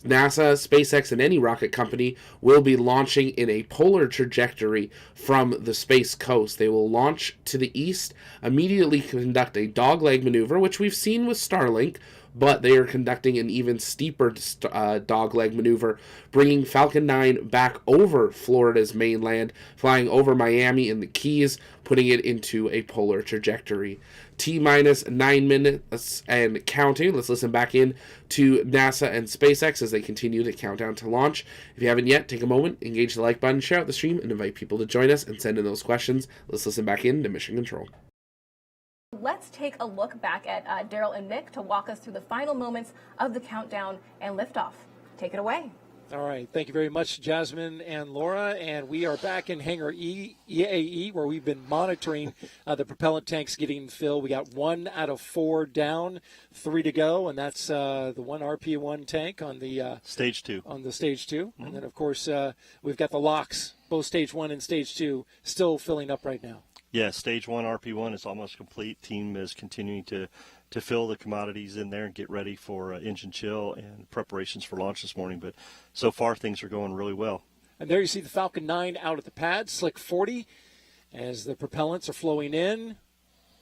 NASA, SpaceX, and any rocket company will be launching in a polar trajectory from the space coast. They will launch to the east, immediately conduct a dogleg maneuver, which we've seen with Starlink, but they are conducting an even steeper dogleg maneuver, bringing Falcon 9 back over Florida's mainland, flying over Miami and the Keys, putting it into a polar trajectory. T-minus 9 minutes and counting. Let's listen back in to NASA and SpaceX as they continue the countdown to launch. If you haven't yet, take a moment, engage the like button, share out the stream, and invite people to join us and send in those questions. Let's listen back in to Mission Control. Let's take a look back at Daryl and Mick to walk us through the final moments of the countdown and liftoff. Take it away. All right. Thank you very much, Jasmine and Laura. And we are back in Hangar EAE, where we've been monitoring the propellant tanks getting filled. We got 1 out of 4 down, 3 to go, and that's the 1 RP1 tank on the Stage 2. On the Stage 2. Mm-hmm. And then, of course, we've got the LOX, both Stage 1 and Stage 2, still filling up right now. Yeah, Stage 1 RP1 is almost complete. Team is continuing to fill the commodities in there and get ready for engine chill and preparations for launch this morning. But so far, things are going really well. And there you see the Falcon 9 out at the pad, Slick 40, as the propellants are flowing in.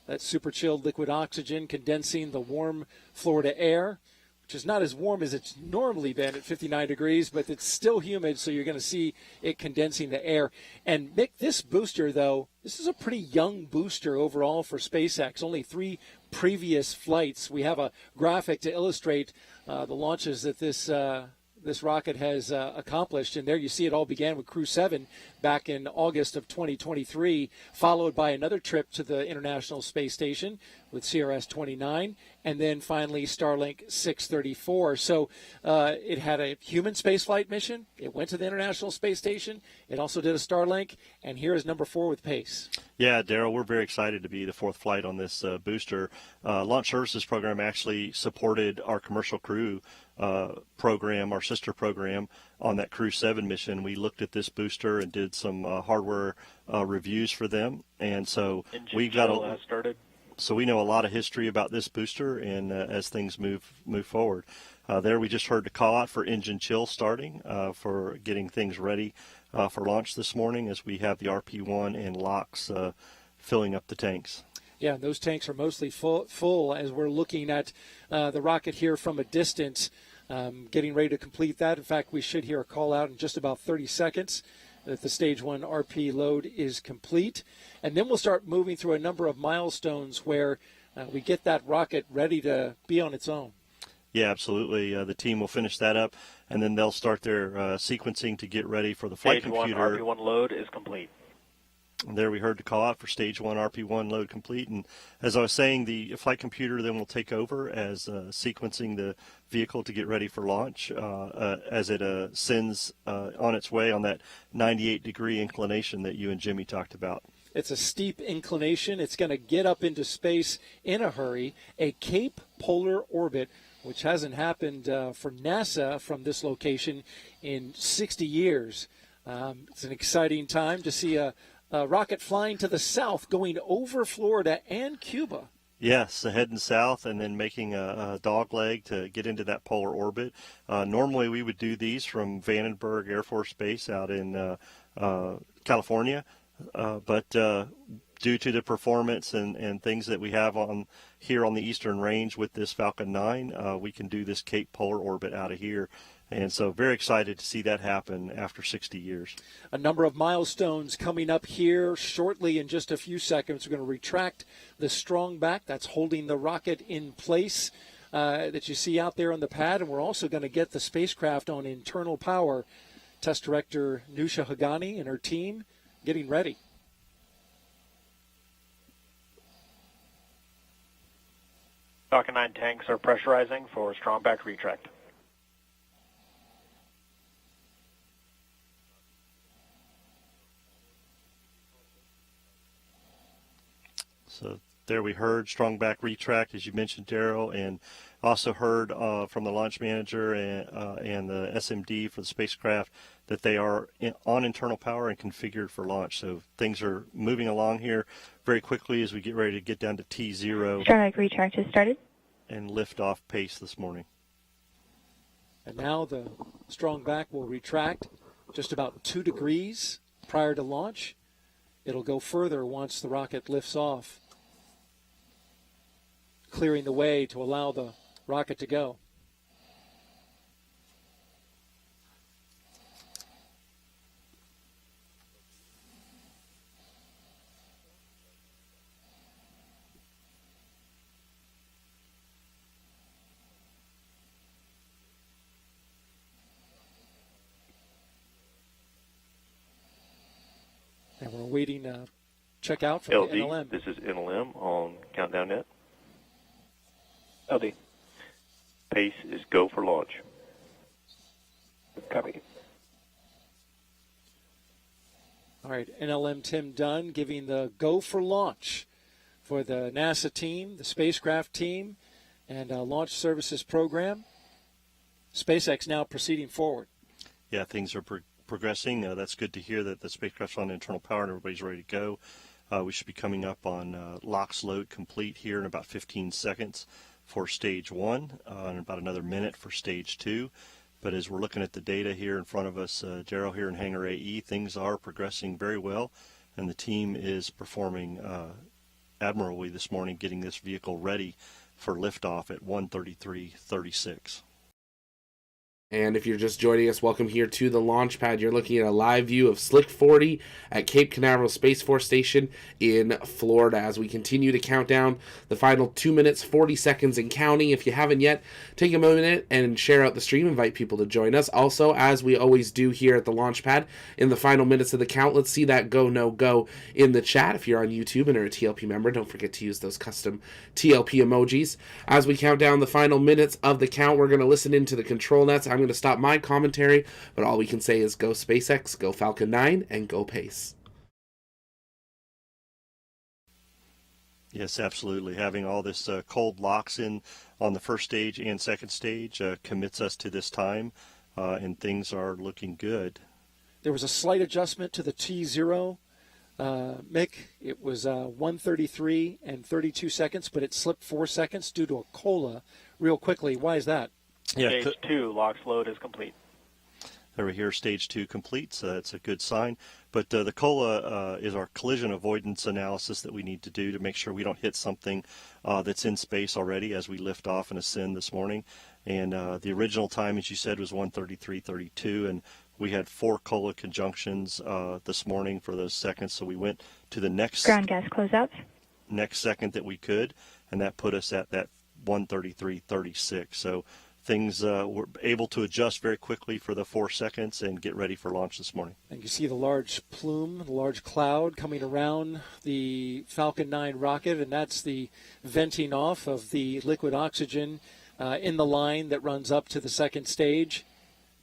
That super chilled liquid oxygen condensing the warm Florida air, which is not as warm as it's normally been at 59 degrees, but it's still humid, so you're going to see it condensing the air. And Mick, this booster, though, this is a pretty young booster overall for SpaceX, only 3 previous flights. We have a graphic to illustrate the launches that this rocket has accomplished. And there you see it all began with Crew 7 back in August of 2023, followed by another trip to the International Space Station with CRS-29, and then finally Starlink 634. So it had a human spaceflight mission. It went to the International Space Station. It also did a Starlink, and here is number 4 with pace. Yeah, Daryl, we're very excited to be the 4th flight on this booster. Launch Services Program actually supported our commercial crew program, our sister program, on that Crew 7 mission. We looked at this booster and did some hardware reviews for them, and so we got started. So we know a lot of history about this booster, and as things move forward. There we just heard the call out for engine chill starting for getting things ready for launch this morning, as we have the RP1 and LOX filling up the tanks. Yeah, those tanks are mostly full as we're looking at the rocket here from a distance, getting ready to complete that. In fact, we should hear a call out in just about 30 seconds that the Stage 1 RP load is complete. And then we'll start moving through a number of milestones where we get that rocket ready to be on its own. Yeah, absolutely. The team will finish that up, and then they'll start their sequencing to get ready for the flight Stage computer. 1 RP1 load is complete. And there we heard the call out for Stage 1 RP1 load complete. And as I was saying, the flight computer then will take over as sequencing the vehicle to get ready for launch as it ascends on its way on that 98-degree inclination that you and Jimmy talked about. It's a steep inclination. It's going to get up into space in a hurry, a Cape Polar orbit, which hasn't happened for NASA from this location in 60 years. It's an exciting time to see a rocket flying to the south, going over Florida and Cuba. Yes, heading south and then making a dog leg to get into that polar orbit. Normally we would do these from Vandenberg Air Force Base out in California, but due to the performance and things that we have on here on the Eastern Range with this Falcon 9, we can do this Cape Polar orbit out of here. And so very excited to see that happen after 60 years. A number of milestones coming up here shortly in just a few seconds. We're going to retract the strong back that's holding the rocket in place that you see out there on the pad. And we're also going to get the spacecraft on internal power. Test Director Nusha Hagani and her team getting ready. Falcon 9 tanks are pressurizing for strong back retract. So there we heard strong back retract, as you mentioned, Daryl, and also heard from the launch manager and the SMD for the spacecraft that they are on internal power and configured for launch. So things are moving along here very quickly as we get ready to get down to T0. Strong back retract has started. And liftoff pace this morning. And now the strong back will retract just about 2 degrees prior to launch. It'll go further once the rocket lifts off, clearing the way to allow the rocket to go. And we're waiting check out from the LD, NLM. this is NLM on Countdown Net. LD. Pace is go for launch. Copy. All right, NLM Tim Dunn giving the go for launch for the NASA team, the spacecraft team, and launch services program. SpaceX now proceeding forward. Yeah, things are progressing. That's good to hear that the spacecraft's on internal power and everybody's ready to go. We should be coming up on LOX load complete here in about 15 seconds for stage 1 and about another minute for stage 2. But as we're looking at the data here in front of us, Daryl, here in Hangar AE, things are progressing very well, and the team is performing admirably this morning, getting this vehicle ready for liftoff at 1:33:36. And if you're just joining us, welcome here to the launch pad. You're looking at a live view of Slick 40 at Cape Canaveral Space Force Station in Florida as we continue to count down the final 2 minutes, 40 seconds and counting. If you haven't yet, take a minute and share out the stream. Invite people to join us. Also, as we always do here at the launch pad, in the final minutes of the count, let's see that go, no go in the chat. If you're on YouTube and are a TLP member, don't forget to use those custom TLP emojis. As we count down the final minutes of the count, we're going to listen into the control nets. I'm going to stop my commentary, but all we can say is go SpaceX, go Falcon 9, and go Pace. Yes, absolutely. Having all this cold LOX in on the first stage and second stage commits us to this time, and things are looking good. There was a slight adjustment to the T0, Mick. It was 1:33 and 32 seconds, but it slipped 4 seconds due to a COLA real quickly. Why is that? Yeah, Stage 2, LOX load is complete. There we hear stage 2 complete, so that's a good sign. But the COLA is our collision avoidance analysis that we need to do to make sure we don't hit something that's in space already as we lift off and ascend this morning. And the original time, as you said, was 1:33:32, and we had 4 COLA conjunctions this morning for those seconds, so we went to the next ground gas closeouts. Next second that we could, and that put us at that 1:33:36. So things were able to adjust very quickly for the 4 seconds and get ready for launch this morning. And you see the large plume, the large cloud coming around the Falcon 9 rocket, and that's the venting off of the liquid oxygen in the line that runs up to the second stage.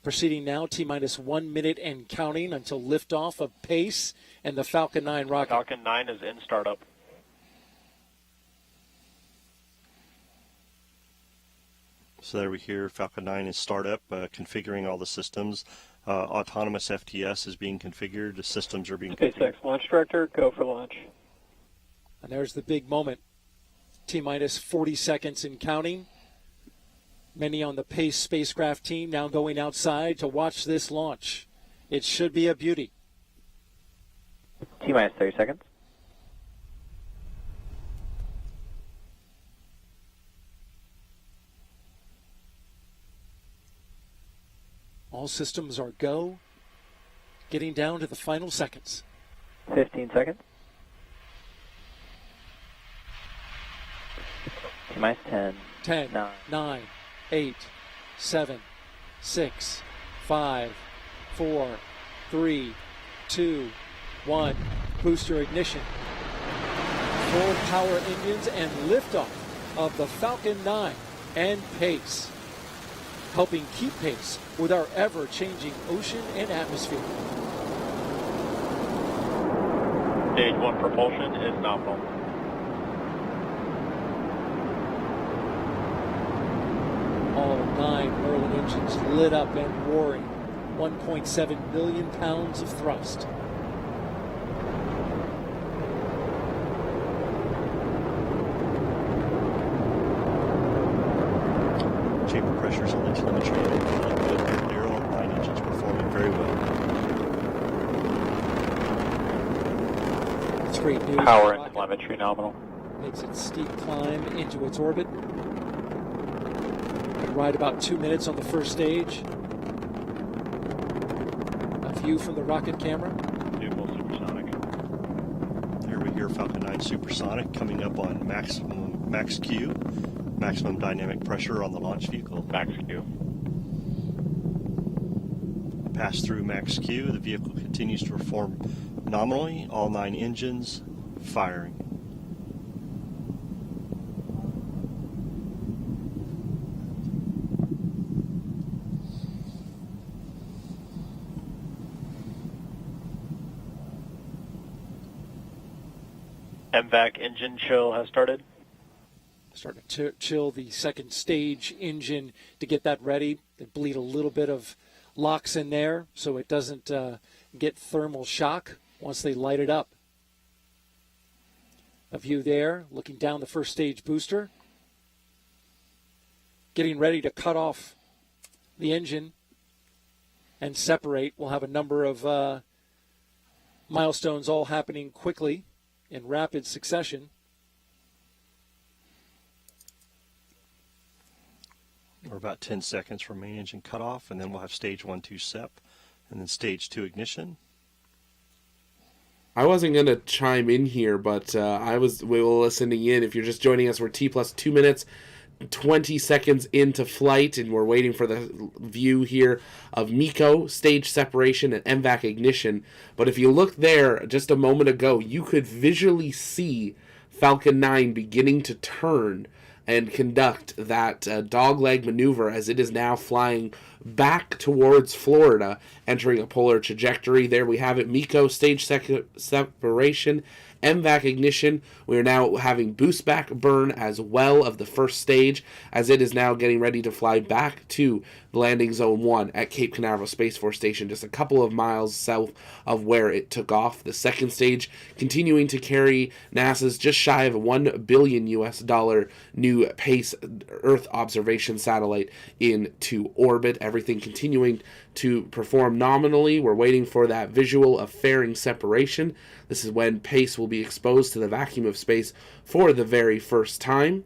Proceeding now, T-minus 1 minute and counting until liftoff of Pace and the Falcon 9 rocket. Falcon 9 is in startup. So there we hear Falcon 9 is startup, configuring all the systems. Autonomous FTS is being configured. The systems are being SpaceX launch director, go for launch. And there's the big moment. T-minus 40 seconds and counting. Many on the Pace spacecraft team now going outside to watch this launch. It should be a beauty. T-minus 30 seconds. All systems are go. Getting down to the final seconds. 15 seconds. T-minus 10. 10, 9, 8, 7, 6, 5, 4, 3, 2, 1. Booster ignition. Full power engines and liftoff of the Falcon 9 and Pace, helping keep pace with our ever-changing ocean and atmosphere. Stage 1 propulsion is nominal. All 9 Merlin engines lit up and roaring. 1.7 million pounds of thrust. chamber pressures on the telemetry and good. Canaveral 9 engines performing very well. It's great news. Power and telemetry nominal. Makes its steep climb into its orbit. Right about 2 minutes on the first stage. A view from the rocket camera. Dual supersonic. Here we hear Falcon 9 supersonic coming up on max Q, maximum dynamic pressure on the launch vehicle. Max Q. Pass through max Q. The vehicle continues to perform nominally. All 9 engines firing. MVAC engine chill has started. Starting to chill the second stage engine to get that ready. They bleed a little bit of LOX in there so it doesn't get thermal shock once they light it up. A view there, looking down the first stage booster. Getting ready to cut off the engine and separate. We'll have a number of milestones all happening quickly in rapid succession. We're about 10 seconds from main engine cutoff, and then we'll have stage 1, 2 SEP, and then stage 2 ignition. I wasn't going to chime in here, but we were listening in. If you're just joining us, we're T plus 2 minutes, 20 seconds into flight, and we're waiting for the view here of MECO, stage separation, and MVAC ignition. But if you look there just a moment ago, you could visually see Falcon 9 beginning to turn and conduct that dogleg maneuver as it is now flying back towards Florida, entering a polar trajectory. There we have it, MECO stage separation, MVAC ignition. We are now having boost back burn as well of the first stage, as it is now getting ready to fly back to landing zone 1 at Cape Canaveral Space Force Station, just a couple of miles south of where it took off. The second stage continuing to carry NASA's just shy of $1 billion new PACE Earth observation satellite into orbit. Everything continuing to perform nominally. We're waiting for that visual of fairing separation. This is when PACE will be exposed to the vacuum of space for the very first time.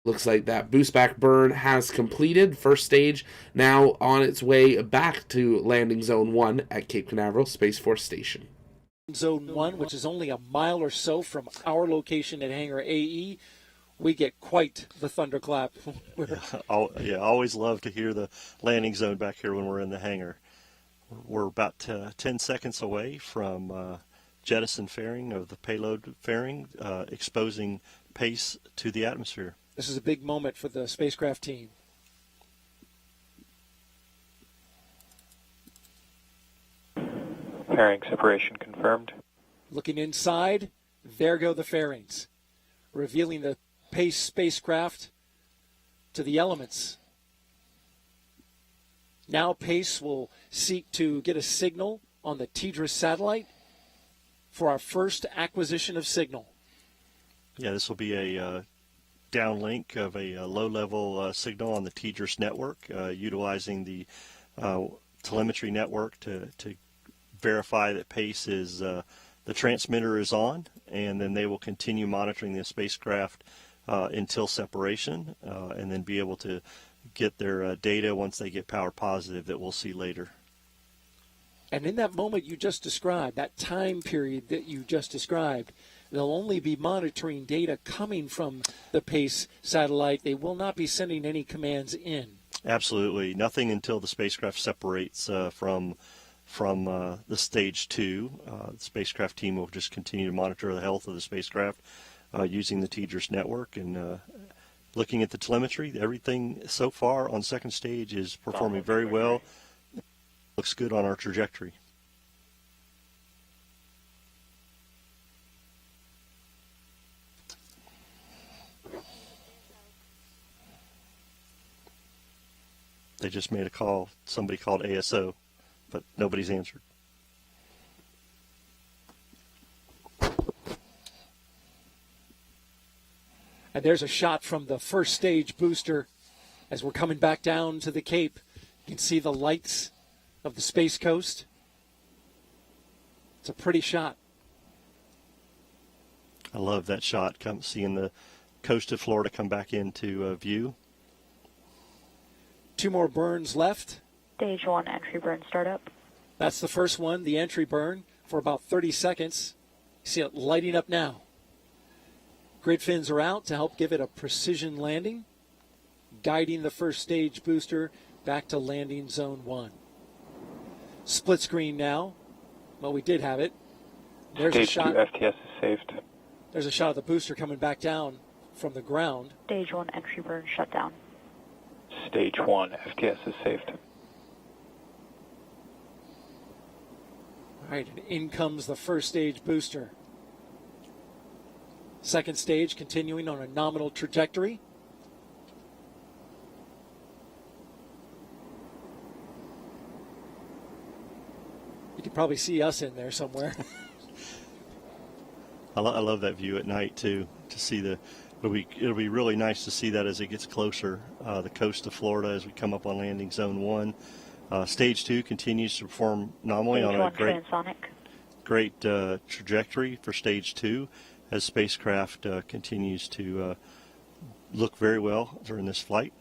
Looks like that boost back burn has completed. First stage now on its way back to landing zone 1 at Cape Canaveral Space Force Station. Zone 1, which is only a mile or so from our location at Hangar AE, we get quite the thunderclap. Yeah, always love to hear the landing zone back here when we're in the hangar. We're about 10 seconds away from jettison fairing of the payload fairing, exposing PACE to the atmosphere. This is a big moment for the spacecraft team. Fairing separation confirmed. Looking inside, there go the fairings, revealing the PACE spacecraft to the elements. Now PACE will seek to get a signal on the TDRS satellite for our first acquisition of signal. Yeah, this will be a downlink of a low-level signal on the TDRS network, utilizing the telemetry network to verify that PACE is the transmitter is on, and then they will continue monitoring the spacecraft until separation, and then be able to get their data once they get power positive that we'll see later. And in that moment you just described, that time period that you just described, they'll only be monitoring data coming from the PACE satellite. They will not be sending any commands in. Absolutely. Nothing until the spacecraft separates from the stage 2. The spacecraft team will just continue to monitor the health of the spacecraft using the TDRS network and looking at the telemetry. Everything so far on second stage is performing very well. Looks good on our trajectory. They just made a call. Somebody called ASO, but nobody's answered. And there's a shot from the first stage booster as we're coming back down to the Cape. You can see the lights of the Space Coast. It's a pretty shot. I love that shot, seeing the coast of Florida come back into view. 2 more burns left. Stage 1 entry burn startup. That's the first one, the entry burn, for about 30 seconds. You see it lighting up now. Grid fins are out to help give it a precision landing, guiding the first stage booster back to landing zone 1. Split screen now. Well, we did have it. There's Stage a shot. 2 FTS is saved. There's a shot of the booster coming back down from the ground. Stage 1 entry burn shut down. Stage 1 FTS is saved. All right, and in comes the first stage booster. Second stage continuing on a nominal trajectory. You can probably see us in there somewhere. I love that view at night too. To see it'll be really nice to see that as it gets closer. The coast of Florida as we come up on landing zone 1. Stage 2 continues to perform nominally Stage on 1 a great trajectory for Stage 2 as spacecraft continues to look very well during this flight.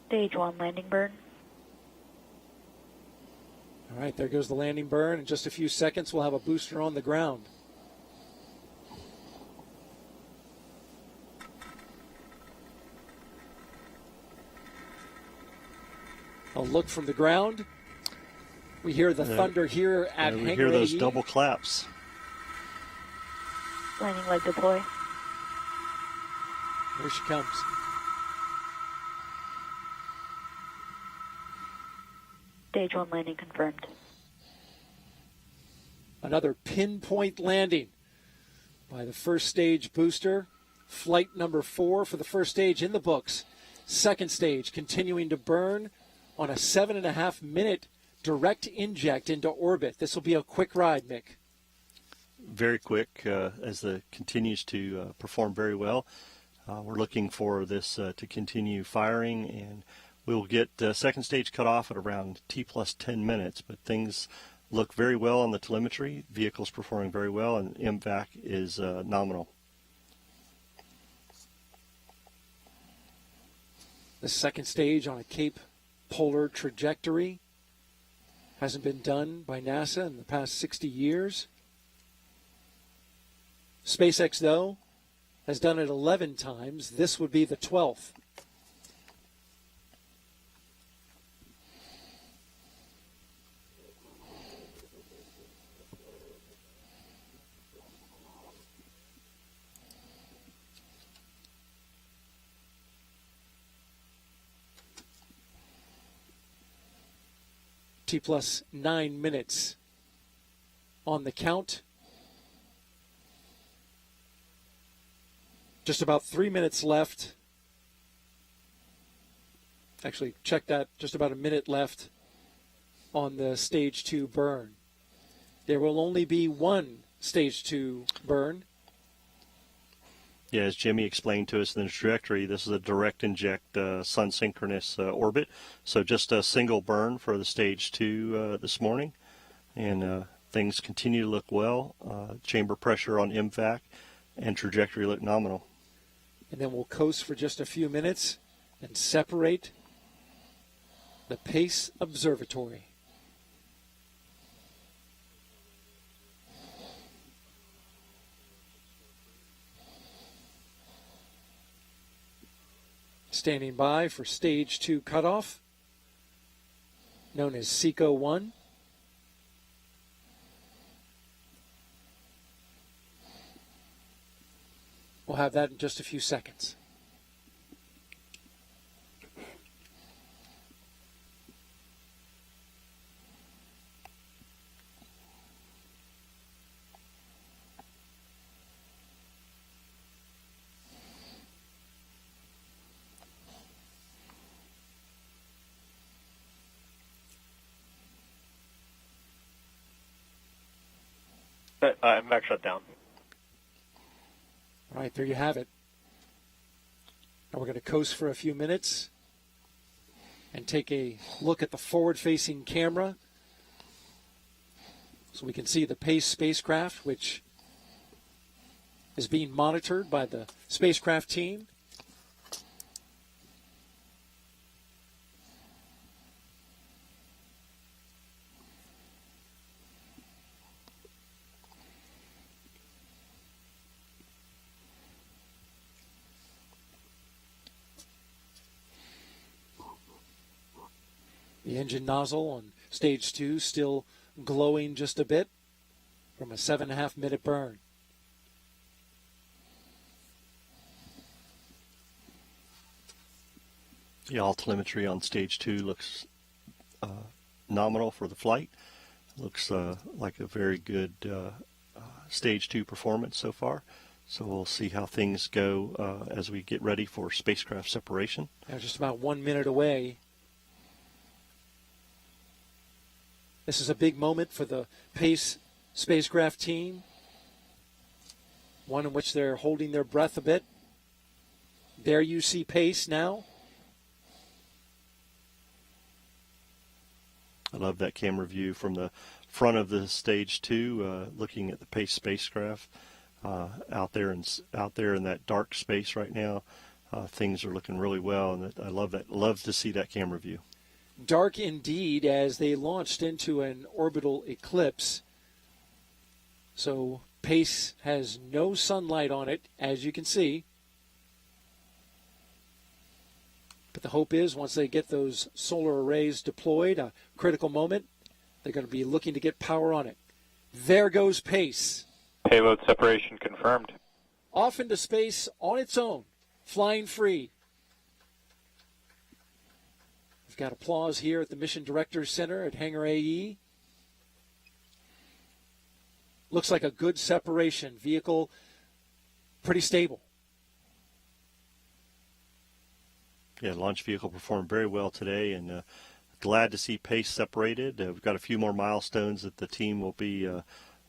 Stage 1 landing burn. All right, there goes the landing burn. In just a few seconds, we'll have a booster on the ground. A look from the ground. We hear the thunder here at we Hangar hear those AE. double claps. Landing leg deploy. Here she comes. Stage 1 landing confirmed. Another pinpoint landing by the first stage booster. Flight number 4 for the first stage in the books. Second stage continuing to burn on a 7.5 minute direct inject into orbit. This will be a quick ride, Mick. Very quick as it continues to perform very well. We're looking for this to continue firing, and we'll get second stage cut off at around T plus 10 minutes, but things look very well on the telemetry. Vehicle's performing very well, and MVAC is nominal. The second stage on a Cape polar trajectory hasn't been done by NASA in the past 60 years. SpaceX, though, has done it 11 times. This would be the 12th. T plus 9 minutes on the count. Just about 3 minutes left. Actually, check that. Just about a minute left on the stage 2 burn. There will only be one stage 2 burn. Yeah, as Jimmy explained to us in the trajectory, this is a direct inject sun synchronous orbit. So just a single burn for the stage 2 this morning. And things continue to look well. Chamber pressure on MVAC and trajectory look nominal. And then we'll coast for just a few minutes and separate the Pace Observatory. Standing by for stage 2 cutoff, known as SECO 1. We'll have that in just a few seconds. MVAC shut down. All right, there you have it. Now we're going to coast for a few minutes and take a look at the forward-facing camera so we can see the Pace spacecraft, which is being monitored by the spacecraft team. The engine nozzle on stage 2 still glowing just a bit. from a 7.5-minute burn. The all telemetry on stage 2 looks nominal for the flight. Looks like a very good stage 2 performance so far. So we'll see how things go as we get ready for spacecraft separation. Now just about 1 minute away. This is a big moment for the PACE spacecraft team, one in which they're holding their breath a bit. There you see PACE now. I love that camera view from the front of the stage 2, looking at the PACE spacecraft out there in that dark space right now. Things are looking really well, and I love that. Love to see that camera view. Dark indeed, as they launched into an orbital eclipse. So PACE has no sunlight on it, as you can see. But the hope is once they get those solar arrays deployed, a critical moment, they're going to be looking to get power on it. There goes PACE. Payload separation confirmed. Off into space on its own, flying free. We've got applause here at the Mission Directors Center at Hangar AE. Looks like a good separation. Vehicle pretty stable. Yeah, launch vehicle performed very well today, and glad to see PACE separated. We've got a few more milestones that the team will be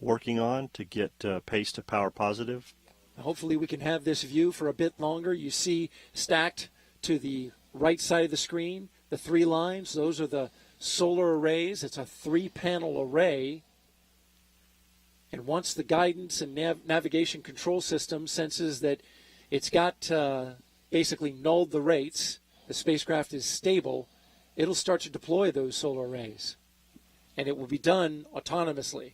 working on to get PACE to power positive. Hopefully we can have this view for a bit longer. You see stacked to the right side of the screen, the 3 lines. Those are the solar arrays. It's a 3-panel array. And once the guidance and navigation control system senses that it's got basically nulled the rates, the spacecraft is stable, it'll start to deploy those solar arrays. And it will be done autonomously.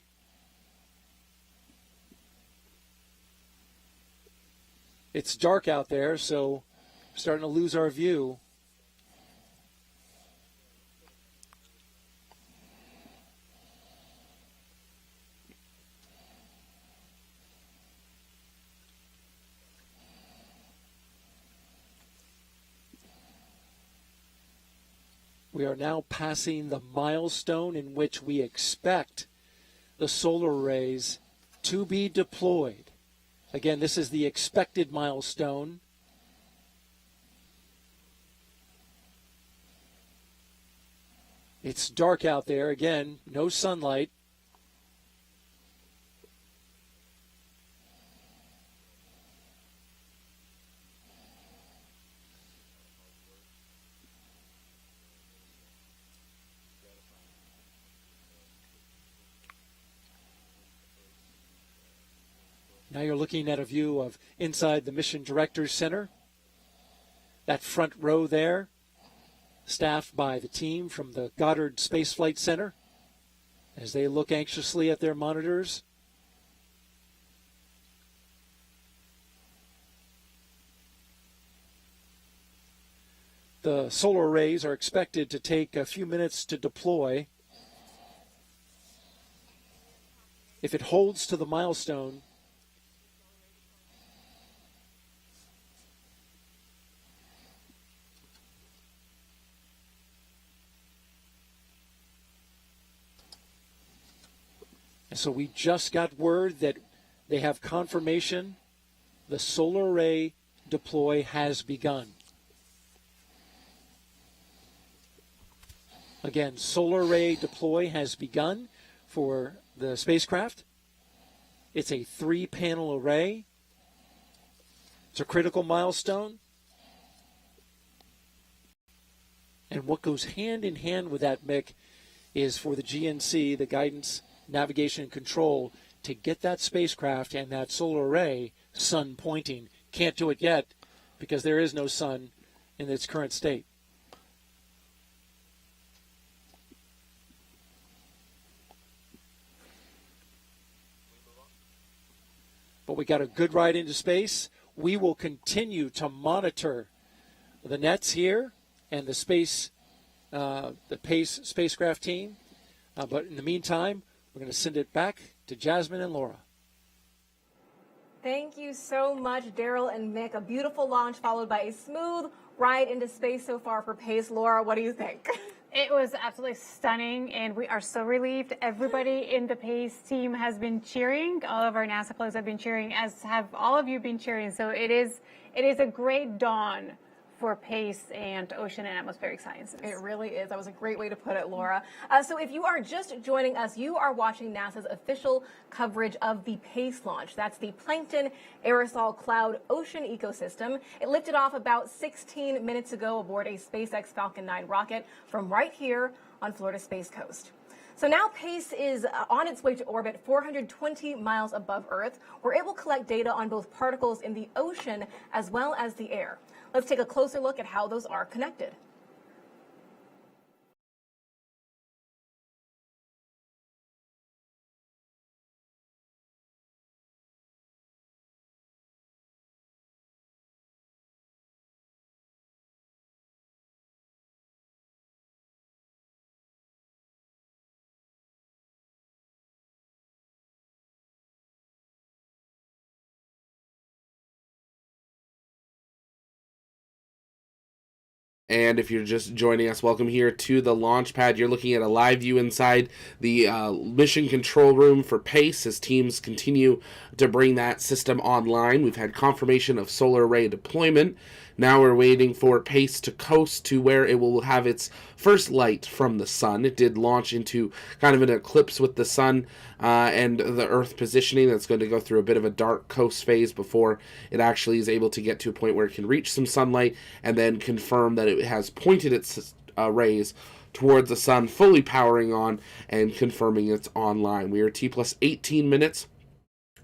It's dark out there, so we're starting to lose our view. We are now passing the milestone in which we expect the solar arrays to be deployed. Again, this is the expected milestone. It's dark out there. Again, no sunlight. Now you're looking at a view of inside the Mission Directors Center. That front row there, staffed by the team from the Goddard Space Flight Center as they look anxiously at their monitors. The solar arrays are expected to take a few minutes to deploy. If it holds to the milestone, so we just got word that they have confirmation the solar array deploy has begun. Again, solar array deploy has begun for the spacecraft. It's a 3-panel array. It's a critical milestone. And what goes hand in hand with that, Mick, is for the GNC, the Guidance, Navigation, and Control, to get that spacecraft and that solar array sun pointing. Can't do it yet because there is no sun in its current state. But we got a good ride into space. We will continue to monitor the nets here and the PACE spacecraft team. But in the meantime, We're going to send it back to Jasmine and Laura. Thank you so much, Daryl and Mick. A beautiful launch followed by a smooth ride into space so far for Pace. Laura, what do you think? It was absolutely stunning, and we are so relieved. Everybody in the PACE team has been cheering. All of our NASA players have been cheering, as have all of you been cheering. So it is a great dawn for PACE and ocean and atmospheric sciences. It really is. That was a great way to put it, Laura. So if you are just joining us, you are watching NASA's official coverage of the PACE launch. That's the Plankton Aerosol Cloud Ocean Ecosystem. It lifted off about 16 minutes ago aboard a SpaceX Falcon 9 rocket from right here on Florida Space Coast. So now PACE is on its way to orbit 420 miles above Earth. We're able to collect data on both particles in the ocean as well as the air. Let's take a closer look at how those are connected. And if you're just joining us, welcome here to the launch pad. You're looking at a live view inside the mission control room for PACE as teams continue to bring that system online. We've had confirmation of solar array deployment. Now we're waiting for PACE to coast to where it will have its first light from the sun. It did launch into kind of an eclipse with the sun and the Earth positioning. That's going to go through a bit of a dark coast phase before it actually is able to get to a point where it can reach some sunlight and then confirm that it has pointed its rays towards the sun, fully powering on and confirming it's online. We are T plus 18 minutes,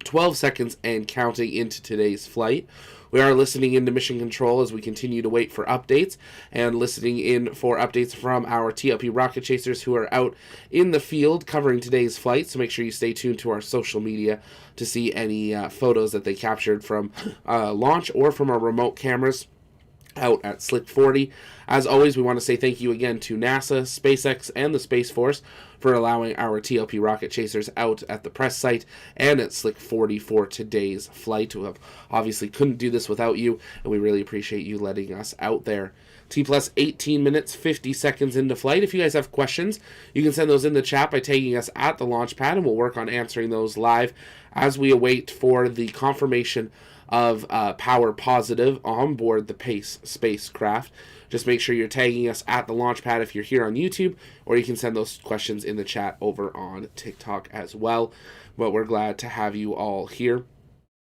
12 seconds, and counting into today's flight. We are listening into mission control as we continue to wait for updates and listening in for updates from our TLP rocket chasers who are out in the field covering today's flight. So make sure you stay tuned to our social media to see any photos that they captured from launch or from our remote cameras out at Slick 40. As always, we want to say thank you again to NASA, SpaceX, and the Space Force for allowing our TLP rocket chasers out at the press site and at Slick 40 for today's flight. We obviously couldn't do this without you, and we really appreciate you letting us out there. T plus 18 minutes, 50 seconds into flight. If you guys have questions, you can send those in the chat by tagging us at the launch pad, and we'll work on answering those live as we await for the confirmation of power positive on board the PACE spacecraft. Just make sure you're tagging us at the launch pad if you're here on YouTube, or you can send those questions in the chat over on TikTok as well. But we're glad to have you all here.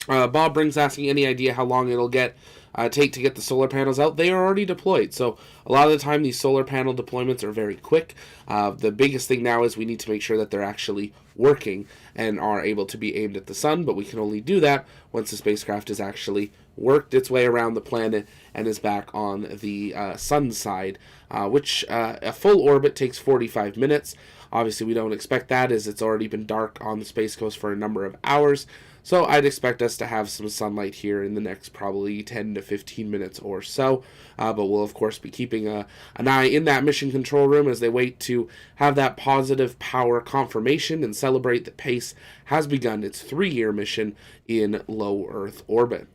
Bob Brings asking any idea how long it'll take to get the solar panels out. They are already deployed, so a lot of the time these solar panel deployments are very quick. The biggest thing now is we need to make sure that they're actually working and are able to be aimed at the sun, but we can only do that once the spacecraft has actually worked its way around the planet and is back on the sun side, which a full orbit takes 45 minutes. Obviously, we don't expect that as it's already been dark on the Space Coast for a number of hours. So I'd expect us to have some sunlight here in the next probably 10 to 15 minutes or so. But we'll, of course, be keeping an eye in that mission control room as they wait to have that positive power confirmation and celebrate that PACE has begun its 3-year mission in low Earth orbit.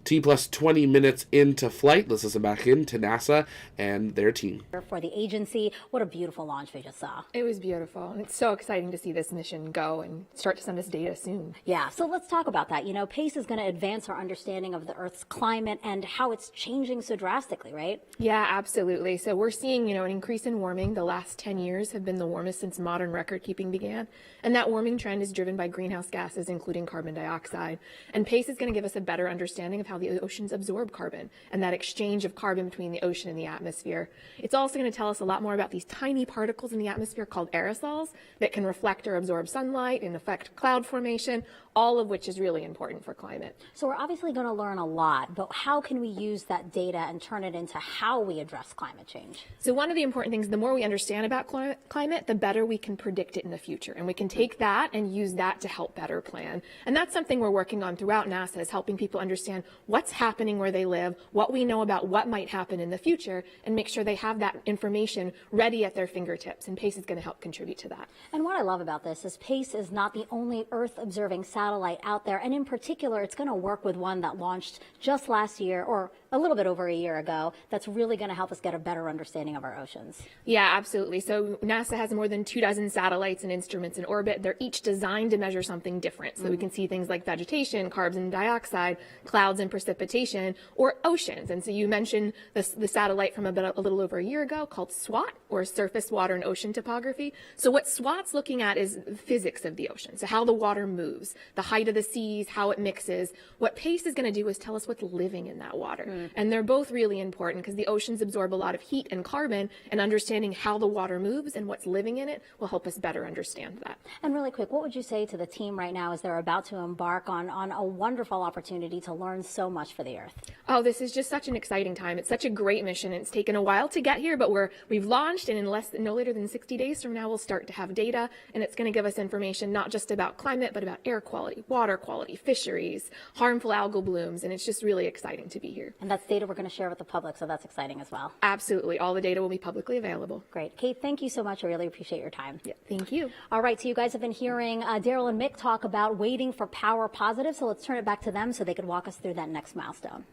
T plus 20 minutes into flight. Let's listen back in to NASA and their team. For the agency, what a beautiful launch we just saw. It was beautiful. And it's so exciting to see this mission go and start to send us data soon. Yeah, so let's talk about that. You know, PACE is going to advance our understanding of the Earth's climate and how it's changing so drastically, right? Yeah, absolutely. So we're seeing, an increase in warming. The last 10 years have been the warmest since modern record keeping began. And that warming trend is driven by greenhouse gases, including carbon dioxide. And PACE is going to give us a better understanding of how the oceans absorb carbon and that exchange of carbon between the ocean and the atmosphere. It's also going to tell us a lot more about these tiny particles in the atmosphere called aerosols that can reflect or absorb sunlight and affect cloud formation, all of which is really important for climate. So we're obviously going to learn a lot, but how can we use that data and turn it into how we address climate change? So one of the important things, the more we understand about climate, the better we can predict it in the future. And we can take that and use that to help better plan. And that's something we're working on throughout NASA, is helping people understand what's happening where they live, what we know about what might happen in the future, and make sure they have that information ready at their fingertips. And PACE is going to help contribute to that. And what I love about this is PACE is not the only Earth-observing satellite out there. And in particular, it's going to work with one that launched just last year, or a little bit over a year ago, that's really going to help us get a better understanding of our oceans. Yeah, absolutely. So NASA has more than 24 satellites and instruments in orbit. They're each designed to measure something different. So we can see things like vegetation, carbon dioxide, clouds and precipitation, or oceans. And so you mentioned the satellite from a little over a year ago called SWOT, or Surface, Water, and Ocean Topography. So what SWOT's looking at is physics of the ocean. So how the water moves, the height of the seas, how it mixes. What PACE is going to do is tell us what's living in that water. And they're both really important because the oceans absorb a lot of heat and carbon, and understanding how the water moves and what's living in it will help us better understand that. And really quick, what would you say to the team right now as they're about to embark on a wonderful opportunity to learn so much for the Earth? Oh, this is just such an exciting time. It's such a great mission. It's taken a while to get here, but we've launched, and in no later than 60 days from now, we'll start to have data, and it's going to give us information not just about climate, but about air quality, water quality, fisheries, harmful algal blooms, and it's just really exciting to be here. And that's data we're going to share with the public, so that's exciting as well. Absolutely. All the data will be publicly available. Great. Kate, thank you so much. I really appreciate your time. Yeah, thank you. All right, so you guys have been hearing Daryl and Mick talk about waiting for power positive, so let's turn it back to them so they can walk us through that next milestone.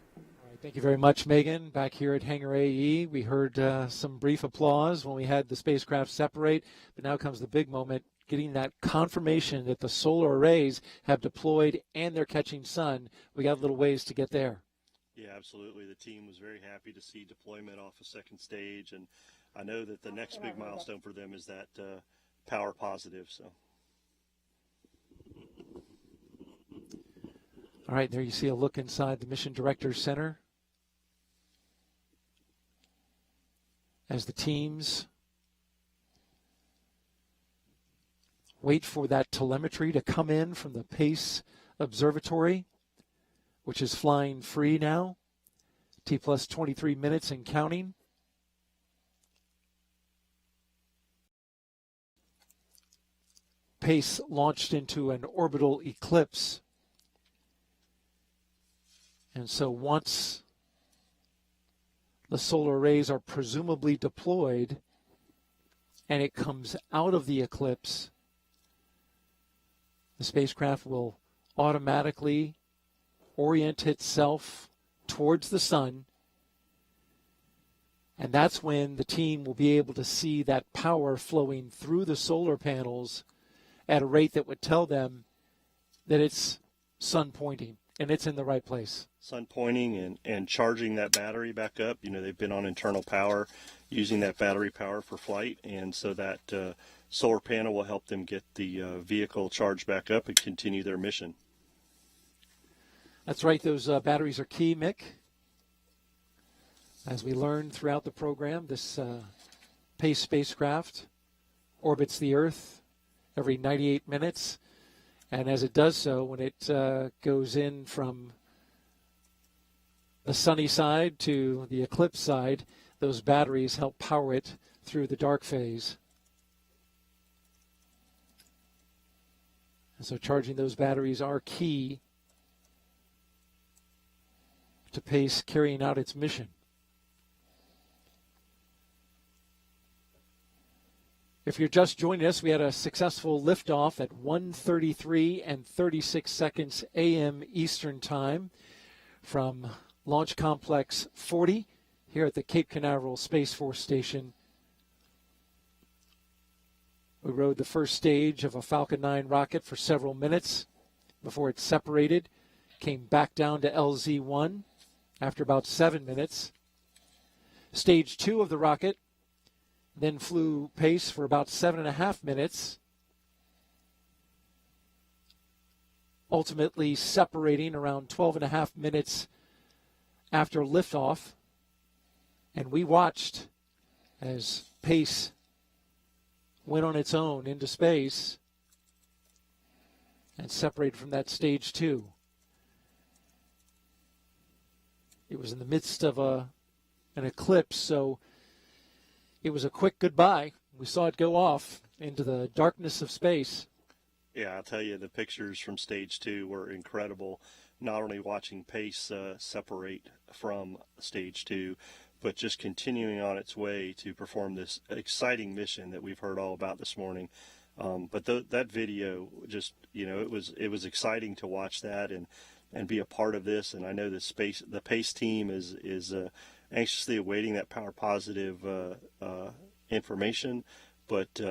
Thank you very much, Megan. Back here at Hangar AE, we heard some brief applause when we had the spacecraft separate, but now comes the big moment, getting that confirmation that the solar arrays have deployed and they're catching sun. We got a little ways to get there. Yeah, absolutely. The team was very happy to see deployment off a second stage, and I know that the next big milestone for them is that power positive. So. All right, there you see a look inside the Mission Director's Center as the teams wait for that telemetry to come in from the PACE Observatory, which is flying free now, T plus 23 minutes and counting. PACE launched into an orbital eclipse. And so once the solar arrays are presumably deployed and it comes out of the eclipse, the spacecraft will automatically orient itself towards the sun, and that's when the team will be able to see that power flowing through the solar panels at a rate that would tell them that it's sun pointing and it's in the right place. Sun pointing and charging that battery back up. You know, they've been on internal power, using that battery power for flight, and so that solar panel will help them get the vehicle charged back up and continue their mission. That's right. Those batteries are key, Mick. As we learned throughout the program, this PACE spacecraft orbits the Earth every 98 minutes. And as it does so, when it goes in from the sunny side to the eclipse side, those batteries help power it through the dark phase. And so charging those batteries are key to PACE carrying out its mission. If you're just joining us, we had a successful liftoff at 1:33 and 36 seconds a.m. Eastern Time from Launch Complex 40 here at the Cape Canaveral Space Force Station. We rode the first stage of a Falcon 9 rocket for several minutes before it separated, came back down to LZ-1 after about 7 minutes. Stage 2 of the rocket then flew PACE for about 7.5 minutes, ultimately separating around 12.5 minutes after liftoff. And we watched as PACE went on its own into space. and separated from that stage 2. It was in the midst of an eclipse, so it was a quick goodbye. We saw it go off into the darkness of space. Yeah, I'll tell you, the pictures from stage 2 were incredible. Not only watching PACE separate from stage 2, but just continuing on its way to perform this exciting mission that we've heard all about this morning. But that video, just, it was exciting to watch that and be a part of this. And I know the PACE team is anxiously awaiting that power positive information. But,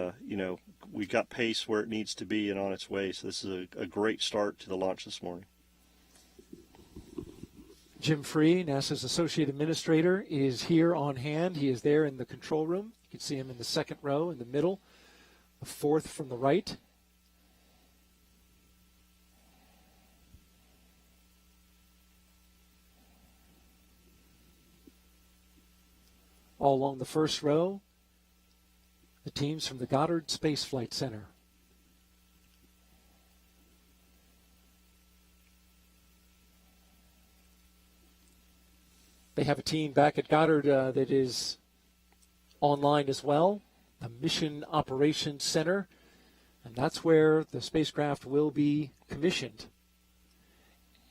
we got PACE where it needs to be and on its way. So this is a great start to the launch this morning. Jim Free, NASA's Associate Administrator, is here on hand. He is there in the control room. You can see him in the second row in the middle, the fourth from the right. All along the first row, the teams from the Goddard Space Flight Center. They have a team back at Goddard that is online as well, the Mission Operations Center, and that's where the spacecraft will be commissioned.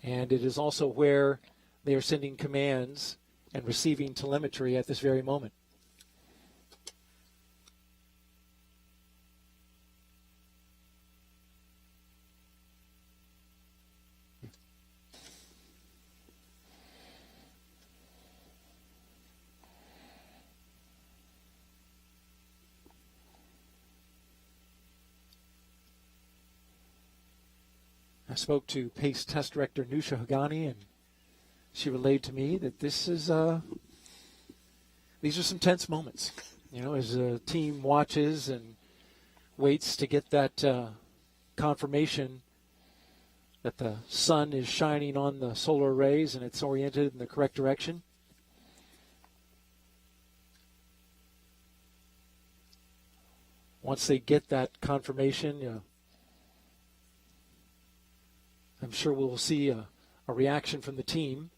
And it is also where they are sending commands and receiving telemetry at this very moment. I spoke to PACE Test Director Nusha Hagani, and she relayed to me that these are some tense moments. As a team watches and waits to get that confirmation that the sun is shining on the solar arrays and it's oriented in the correct direction. Once they get that confirmation, I'm sure we'll see a reaction from the team.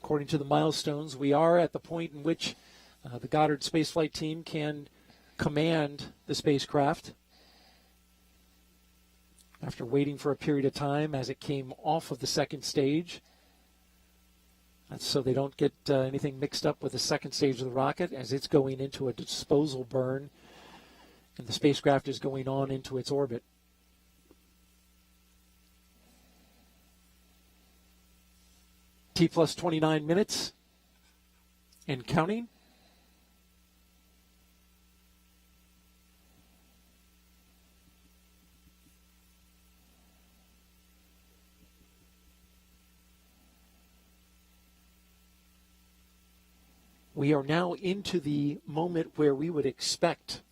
According to the milestones, we are at the point in which the Goddard spaceflight team can command the spacecraft after waiting for a period of time as it came off of the second stage. That's so they don't get anything mixed up with the second stage of the rocket as it's going into a disposal burn and the spacecraft is going on into its orbit. T plus 29 minutes and counting. We are now into the moment where we would expect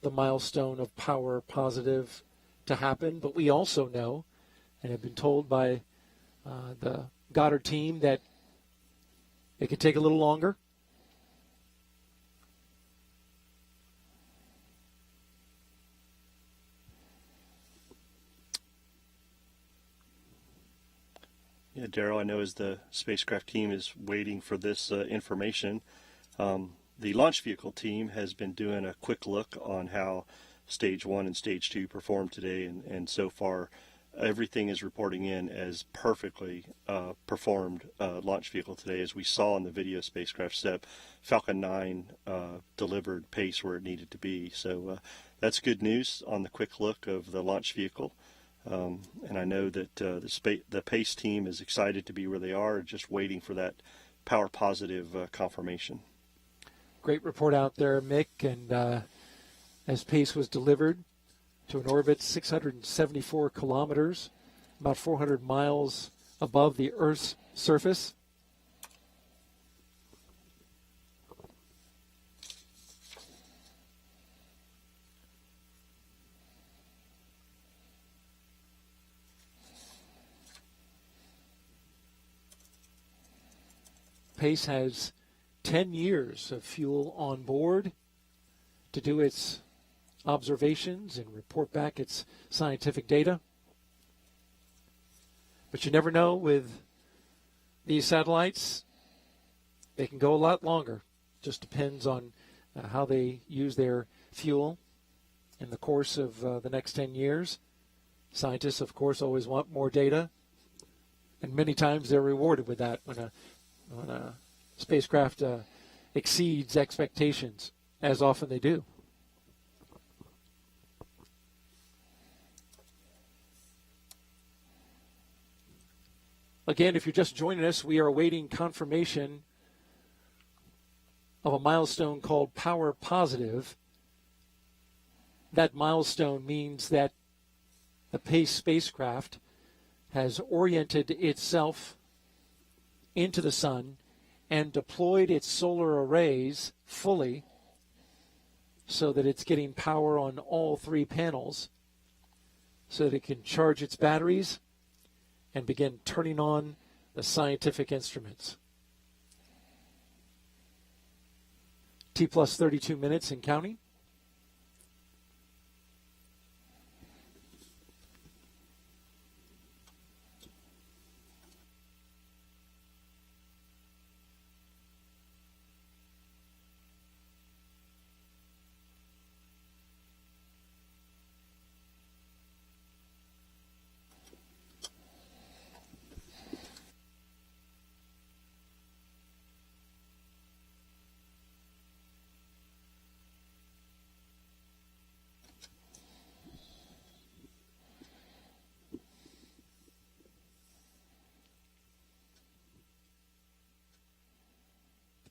the milestone of power positive to happen, but we also know and have been told by the Goddard team that it could take a little longer. Yeah, Daryl, I know as the spacecraft team is waiting for this information, the launch vehicle team has been doing a quick look on how stage 1 and stage 2 performed today, and so far everything is reporting in as perfectly performed launch vehicle today. As we saw in the video spacecraft step, Falcon 9 delivered PACE where it needed to be. So that's good news on the quick look of the launch vehicle. And I know that the PACE team is excited to be where they are, just waiting for that power positive confirmation. Great report out there, Mick. And as PACE was delivered to an orbit 674 kilometers, about 400 miles above the Earth's surface. Pace has 10 years of fuel on board to do its observations and report back its scientific data. But you never know with these satellites. They can go a lot longer. Just depends on how they use their fuel in the course of the next 10 years. Scientists, of course, always want more data, and many times they're rewarded with that when a spacecraft exceeds expectations, as often they do. Again, if you're just joining us, we are awaiting confirmation of a milestone called Power Positive. That milestone means that the Pace spacecraft has oriented itself into the sun and deployed its solar arrays fully so that it's getting power on all three panels so that it can charge its batteries and begin turning on the scientific instruments. T plus 32 minutes and counting.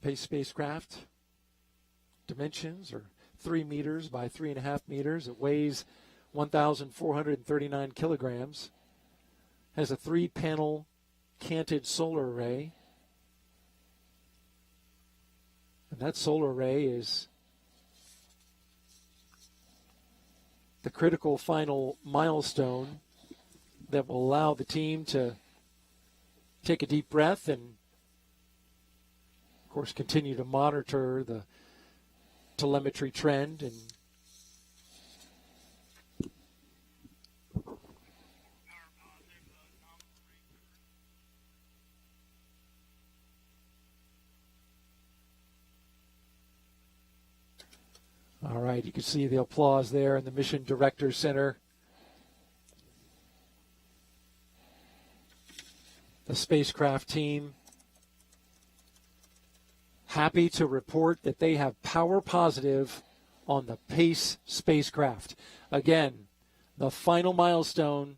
Pace spacecraft dimensions are 3 meters by 3.5 meters. It weighs 1,439 kilograms. Has a 3-panel canted solar array. And that solar array is the critical final milestone that will allow the team to take a deep breath and, of course, continue to monitor the telemetry trend and all right, you can see the applause there in the Mission Director Center. The spacecraft team happy to report that they have power positive on the Pace spacecraft. Again, the final milestone,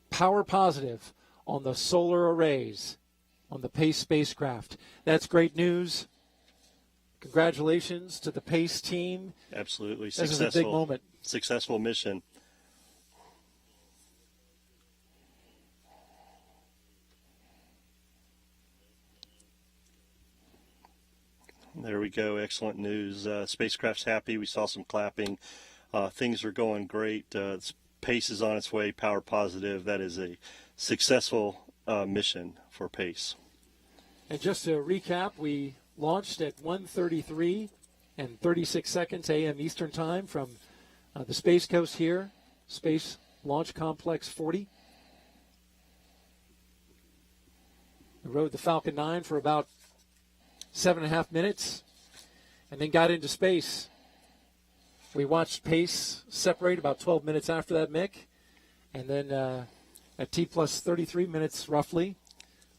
power positive on the solar arrays on the Pace spacecraft. That's great news. Congratulations to the Pace team. Absolutely. This is a big moment. Successful mission. There we go. Excellent news. Spacecraft's happy. We saw some clapping. Things are going great. Pace is on its way. Power positive. That is a successful mission for Pace. And just to recap, we launched at 1:33 and 36 seconds a.m. Eastern Time from the Space Coast here, Space Launch Complex 40. We rode the Falcon 9 for about 7.5 minutes and then got into space. We watched Pace separate about 12 minutes after that, Mick. And then at T plus 33 minutes roughly,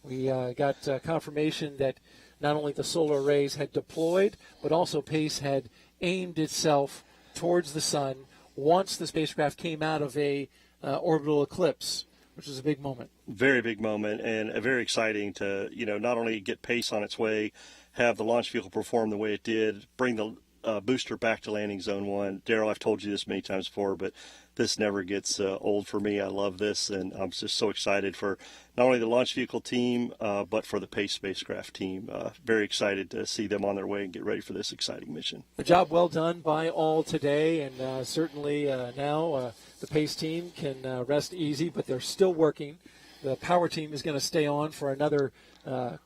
we got confirmation that not only the solar arrays had deployed, but also Pace had aimed itself towards the sun once the spacecraft came out of a orbital eclipse, which was a big moment. Very big moment, and very exciting to, not only get Pace on its way, have the launch vehicle perform the way it did, bring the booster back to landing zone 1. Daryl, I've told you this many times before, but this never gets old for me. I love this, and I'm just so excited for not only the launch vehicle team, but for the Pace spacecraft team. Very excited to see them on their way and get ready for this exciting mission. A job well done by all today, and certainly now the Pace team can rest easy, but they're still working the power team is going to stay on for another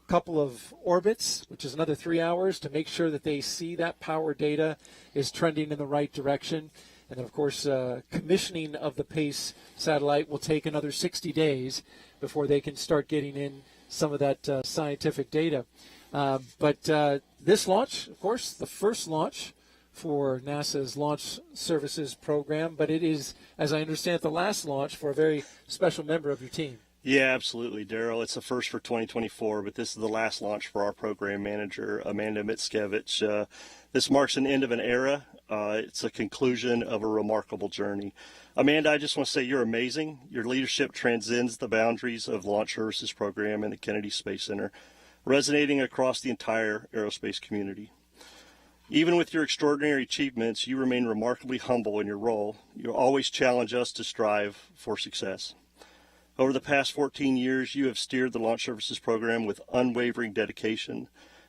couple of orbits, which is another 3 hours, to make sure that they see that power data is trending in the right direction. And then, of course, commissioning of the PACE satellite will take another 60 days before they can start getting in some of that scientific data. But this launch, of course, the first launch for NASA's Launch Services program, but it is, as I understand it, the last launch for a very special member of your team. Yeah, absolutely, Daryl. It's the first for 2024, but this is the last launch for our program manager, Amanda Mickiewicz. This marks an end of an era. It's a conclusion of a remarkable journey. Amanda, I just want to say you're amazing. Your leadership transcends the boundaries of Launch Services program and the Kennedy Space Center, resonating across the entire aerospace community. Even with your extraordinary achievements, you remain remarkably humble in your role. You always challenge us to strive for success. Over the past 14 years, you have steered the Launch Services program with unwavering dedication,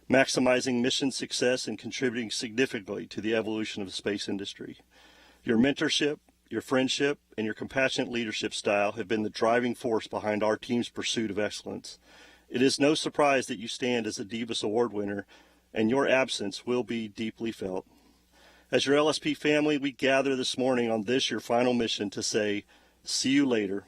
maximizing mission success and contributing significantly to the evolution of the space industry. Your mentorship, your friendship, and your compassionate leadership style have been the driving force behind our team's pursuit of excellence. It is no surprise that you stand as a Divas Award winner, and your absence will be deeply felt. As your LSP family, we gather this morning on this, your final mission, to say, see you later.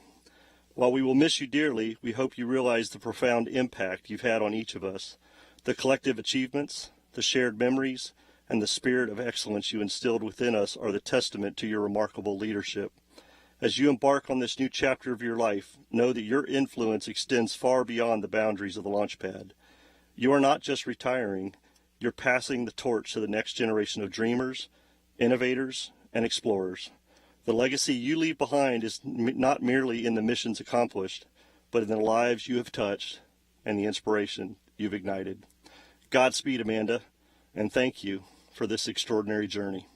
While we will miss you dearly, we hope you realize the profound impact you've had on each of us. The collective achievements, the shared memories, and the spirit of excellence you instilled within us are the testament to your remarkable leadership. As you embark on this new chapter of your life, know that your influence extends far beyond the boundaries of the launch pad. You are not just retiring, you're passing the torch to the next generation of dreamers, innovators, and explorers. The legacy you leave behind is not merely in the missions accomplished, but in the lives you have touched and the inspiration you've ignited. Godspeed, Amanda, and thank you for this extraordinary journey.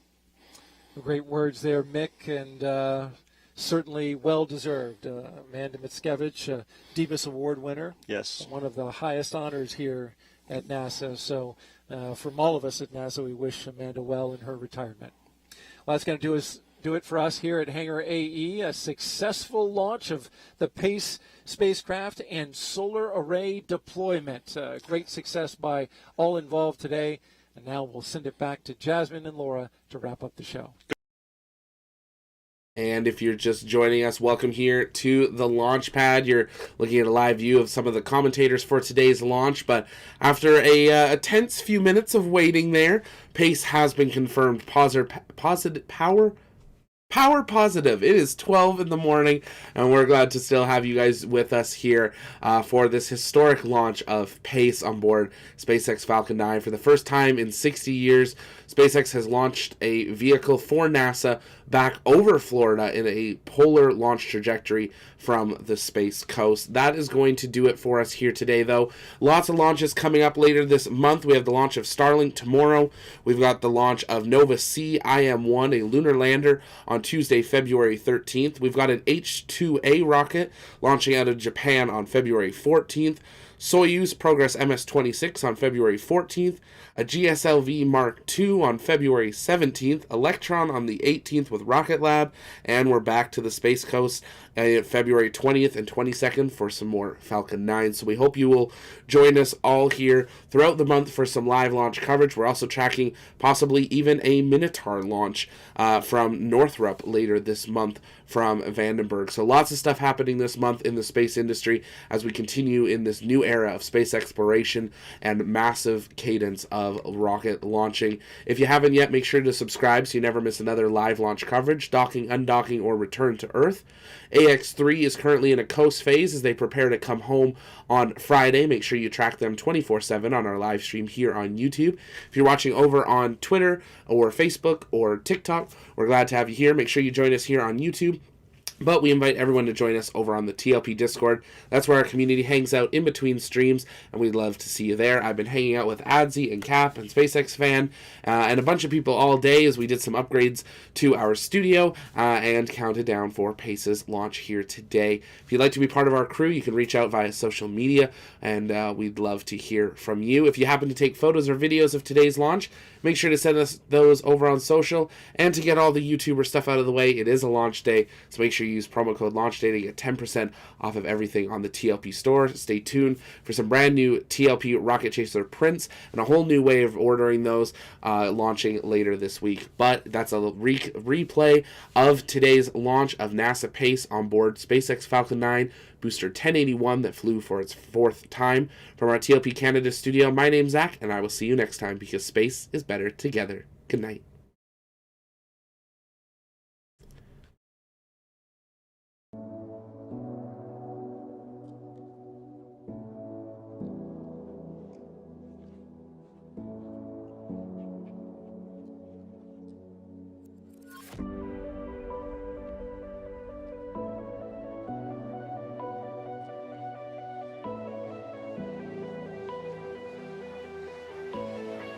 Great words there, Mick, and certainly well-deserved. Amanda Mickiewicz, Divas Award winner. Yes. One of the highest honors here at NASA. So from all of us at NASA, we wish Amanda well in her retirement. Well, that's going to do it for us here at Hangar AE, a successful launch of the PACE spacecraft and solar array deployment. Great success by all involved today. And now we'll send it back to Jasmine and Laura to wrap up the show. And if you're just joining us, welcome here to the launch pad. You're looking at a live view of some of the commentators for today's launch. But after a tense few minutes of waiting there, PACE has been confirmed power positive. It is 12 in the morning, and we're glad to still have you guys with us here for this historic launch of PACE on board SpaceX Falcon 9. For the first time in 60 years, SpaceX has launched a vehicle for NASA back over Florida in a polar launch trajectory from the Space Coast. That is going to do it for us here today, though. Lots of launches coming up later this month. We have the launch of Starlink tomorrow. We've got the launch of Nova C IM-1, a lunar lander, on Tuesday, February 13th. We've got an H-2A rocket launching out of Japan on February 14th. Soyuz Progress MS-26 on February 14th, a GSLV Mark II on February 17th, Electron on the 18th with Rocket Lab, and we're back to the Space Coast February 20th and 22nd for some more Falcon 9. So we hope you will join us all here throughout the month for some live launch coverage. We're also tracking possibly even a Minotaur launch from Northrop later this month from Vandenberg. So lots of stuff happening this month in the space industry as we continue in this new era of space exploration and massive cadence of rocket launching. If you haven't yet, make sure to subscribe so you never miss another live launch coverage, docking, undocking, or return to Earth. AX3 is currently in a coast phase as they prepare to come home on Friday. Make sure you track them 24/7 on our live stream here on YouTube. If you're watching over on Twitter or Facebook or TikTok, we're glad to have you here. Make sure you join us here on YouTube. But we invite everyone to join us over on the TLP Discord. That's where our community hangs out in between streams, and we'd love to see you there. I've been hanging out with Adzi and Cap and SpaceX Fan and a bunch of people all day as we did some upgrades to our studio and counted down for PACE's launch here today. If you'd like to be part of our crew, you can reach out via social media, and we'd love to hear from you. If you happen to take photos or videos of today's launch, make sure to send us those over on social. And to get all the YouTuber stuff out of the way, it is a launch day, so make sure you use promo code LAUNCHDAY to get 10% off of everything on the TLP store. Stay tuned for some brand new TLP Rocket Chaser prints and a whole new way of ordering those launching later this week. But that's a replay of today's launch of NASA PACE on board SpaceX Falcon 9 Booster 1081 that flew for its 4th time. From our TLP Canada studio, my name's Zach, and I will see you next time because space is better together. Good night.